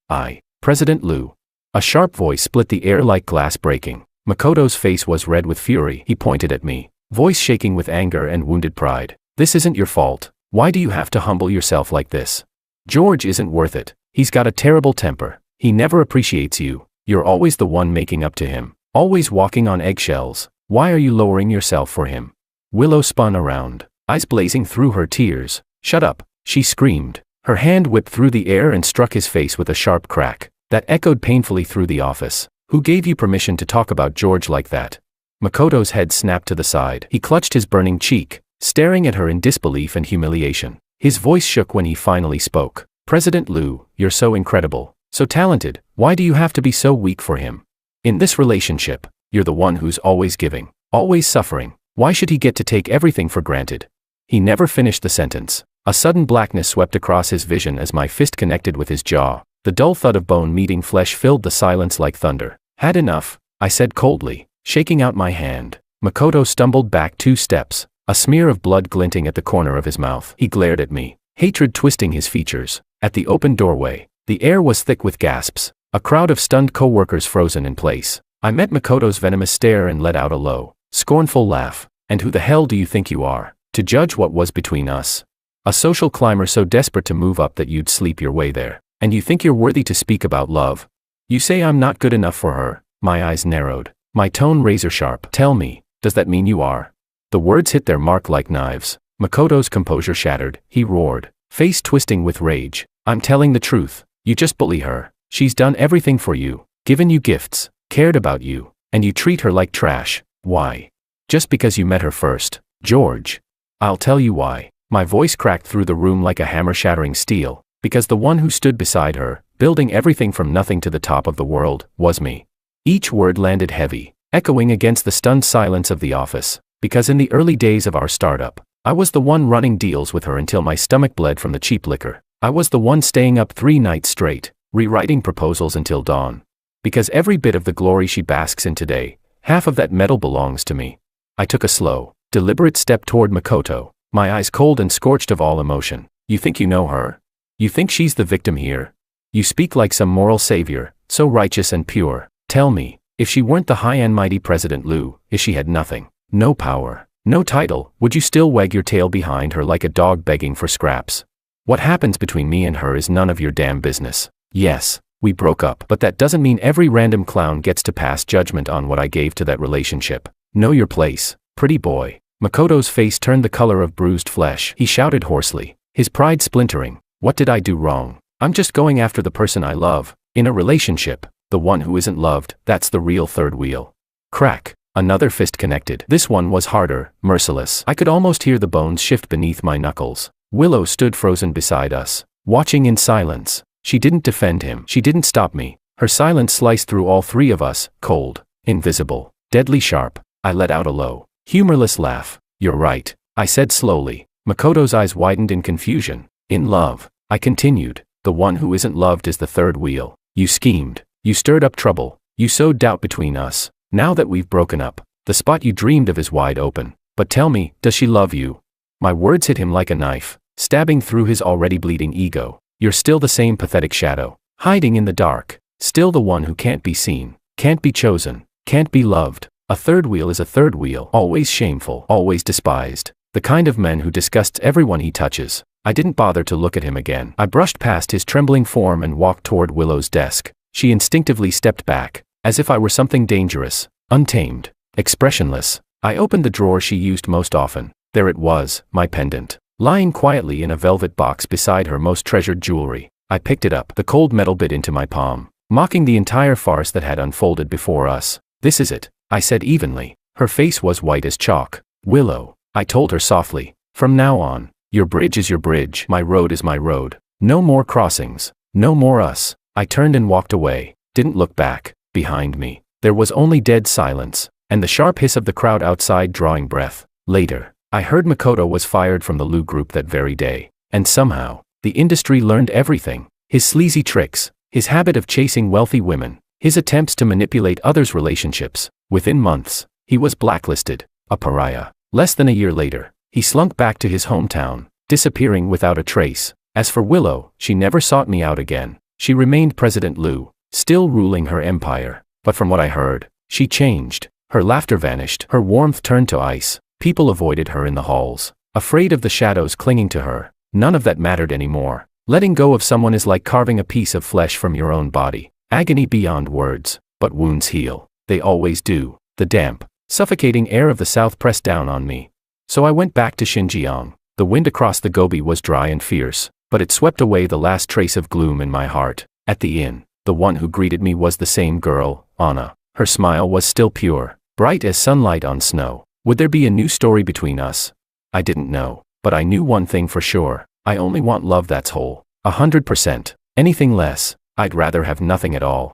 Speaker 1: President Liu. A sharp voice split the air like glass breaking. Makoto's face was red with fury. He pointed at me, voice shaking with anger and wounded pride. "This isn't your fault. Why do you have to humble yourself like this? George isn't worth it. He's got a terrible temper. He never appreciates you. You're always the one making up to him. Always walking on eggshells. Why are you lowering yourself for him? Willow spun around, eyes blazing through her tears. Shut up, she screamed. Her hand whipped through the air and struck his face with a sharp crack that echoed painfully through the office. Who gave you permission to talk about George like that? Makoto's head snapped to the side. He clutched his burning cheek, staring at her in disbelief and humiliation. His voice shook when he finally spoke. President Liu, you're so incredible, so talented. Why do you have to be so weak for him? In this relationship, you're the one who's always giving, always suffering. Why should he get to take everything for granted? He never finished the sentence. A sudden blackness swept across his vision as my fist connected with his jaw. The dull thud of bone meeting flesh filled the silence like thunder. Had enough, I said coldly, shaking out my hand. Makoto stumbled back 2 steps, a smear of blood glinting at the corner of his mouth. He glared at me, hatred twisting his features. At the open doorway, the air was thick with gasps. A crowd of stunned co-workers frozen in place. I met Makoto's venomous stare and let out a low, scornful laugh. And who the hell do you think you are, to judge what was between us? A social climber so desperate to move up that you'd sleep your way there. And you think you're worthy to speak about love? You say I'm not good enough for her. My eyes narrowed, my tone razor sharp. Tell me, does that mean you are? The words hit their mark like knives. Makoto's composure shattered. He roared, face twisting with rage. I'm telling the truth. You just bully her. She's done everything for you, given you gifts, cared about you, and you treat her like trash. Why? Just because you met her first, George. I'll tell you why. My voice cracked through the room like a hammer shattering steel. Because the one who stood beside her, building everything from nothing to the top of the world, was me. Each word landed heavy, echoing against the stunned silence of the office. Because in the early days of our startup, I was the one running deals with her until my stomach bled from the cheap liquor. I was the one staying up 3 nights straight, rewriting proposals until dawn. Because every bit of the glory she basks in today, half of that metal belongs to me. I took a slow, deliberate step toward Makoto, my eyes cold and scorched of all emotion. You think you know her? You think she's the victim here? You speak like some moral savior, so righteous and pure. Tell me, if she weren't the high and mighty President Liu, if she had nothing, no power, no title, would you still wag your tail behind her like a dog begging for scraps? What happens between me and her is none of your damn business. Yes, we broke up, but that doesn't mean every random clown gets to pass judgment on what I gave to that relationship. Know your place, pretty boy. Makoto's face turned the color of bruised flesh. He shouted hoarsely, his pride splintering. What did I do wrong? I'm just going after the person I love. In a relationship, the one who isn't loved, that's the real third wheel. Crack. Another fist connected. This one was harder, merciless. I could almost hear the bones shift beneath my knuckles. Willow stood frozen beside us, watching in silence. She didn't defend him. She didn't stop me. Her silence sliced through all 3 of us, cold, invisible, deadly sharp. I let out a low, humorless laugh. You're right, I said slowly. Makoto's eyes widened in confusion. In love, I continued. The one who isn't loved is the third wheel. You schemed. You stirred up trouble. You sowed doubt between us. Now that we've broken up, the spot you dreamed of is wide open. But tell me, does she love you? My words hit him like a knife, stabbing through his already bleeding ego. You're still the same pathetic shadow, hiding in the dark. Still the one who can't be seen, can't be chosen, can't be loved. A third wheel is a third wheel, always shameful, always despised. The kind of man who disgusts everyone he touches. I didn't bother to look at him again. I brushed past his trembling form and walked toward Willow's desk. She instinctively stepped back, as if I were something dangerous, untamed, expressionless. I opened the drawer she used most often. There it was, my pendant, lying quietly in a velvet box beside her most treasured jewelry. I picked it up, the cold metal bit into my palm, mocking the entire farce that had unfolded before us. This is it, I said evenly. Her face was white as chalk. Willow, I told her softly, from now on, your bridge is your bridge, my road is my road. No more crossings, no more us. I turned and walked away, didn't look back. Behind me, there was only dead silence, and the sharp hiss of the crowd outside drawing breath. Later, I heard Makoto was fired from the Liu Group that very day, and somehow, the industry learned everything. His sleazy tricks, his habit of chasing wealthy women, his attempts to manipulate others' relationships. Within months, he was blacklisted, a pariah. Less than a year later, he slunk back to his hometown, disappearing without a trace. As for Willow, she never sought me out again. She remained President Liu, still ruling her empire. But from what I heard, she changed. Her laughter vanished, her warmth turned to ice. People avoided her in the halls, afraid of the shadows clinging to her. None of that mattered anymore. Letting go of someone is like carving a piece of flesh from your own body. Agony beyond words, but wounds heal. They always do. The damp, suffocating air of the south pressed down on me. So I went back to Xinjiang. The wind across the Gobi was dry and fierce, but it swept away the last trace of gloom in my heart. At the inn, the one who greeted me was the same girl, Anna. Her smile was still pure, bright as sunlight on snow. Would there be a new story between us? I didn't know, but I knew one thing for sure. I only want love that's whole. 100%. Anything less, I'd rather have nothing at all.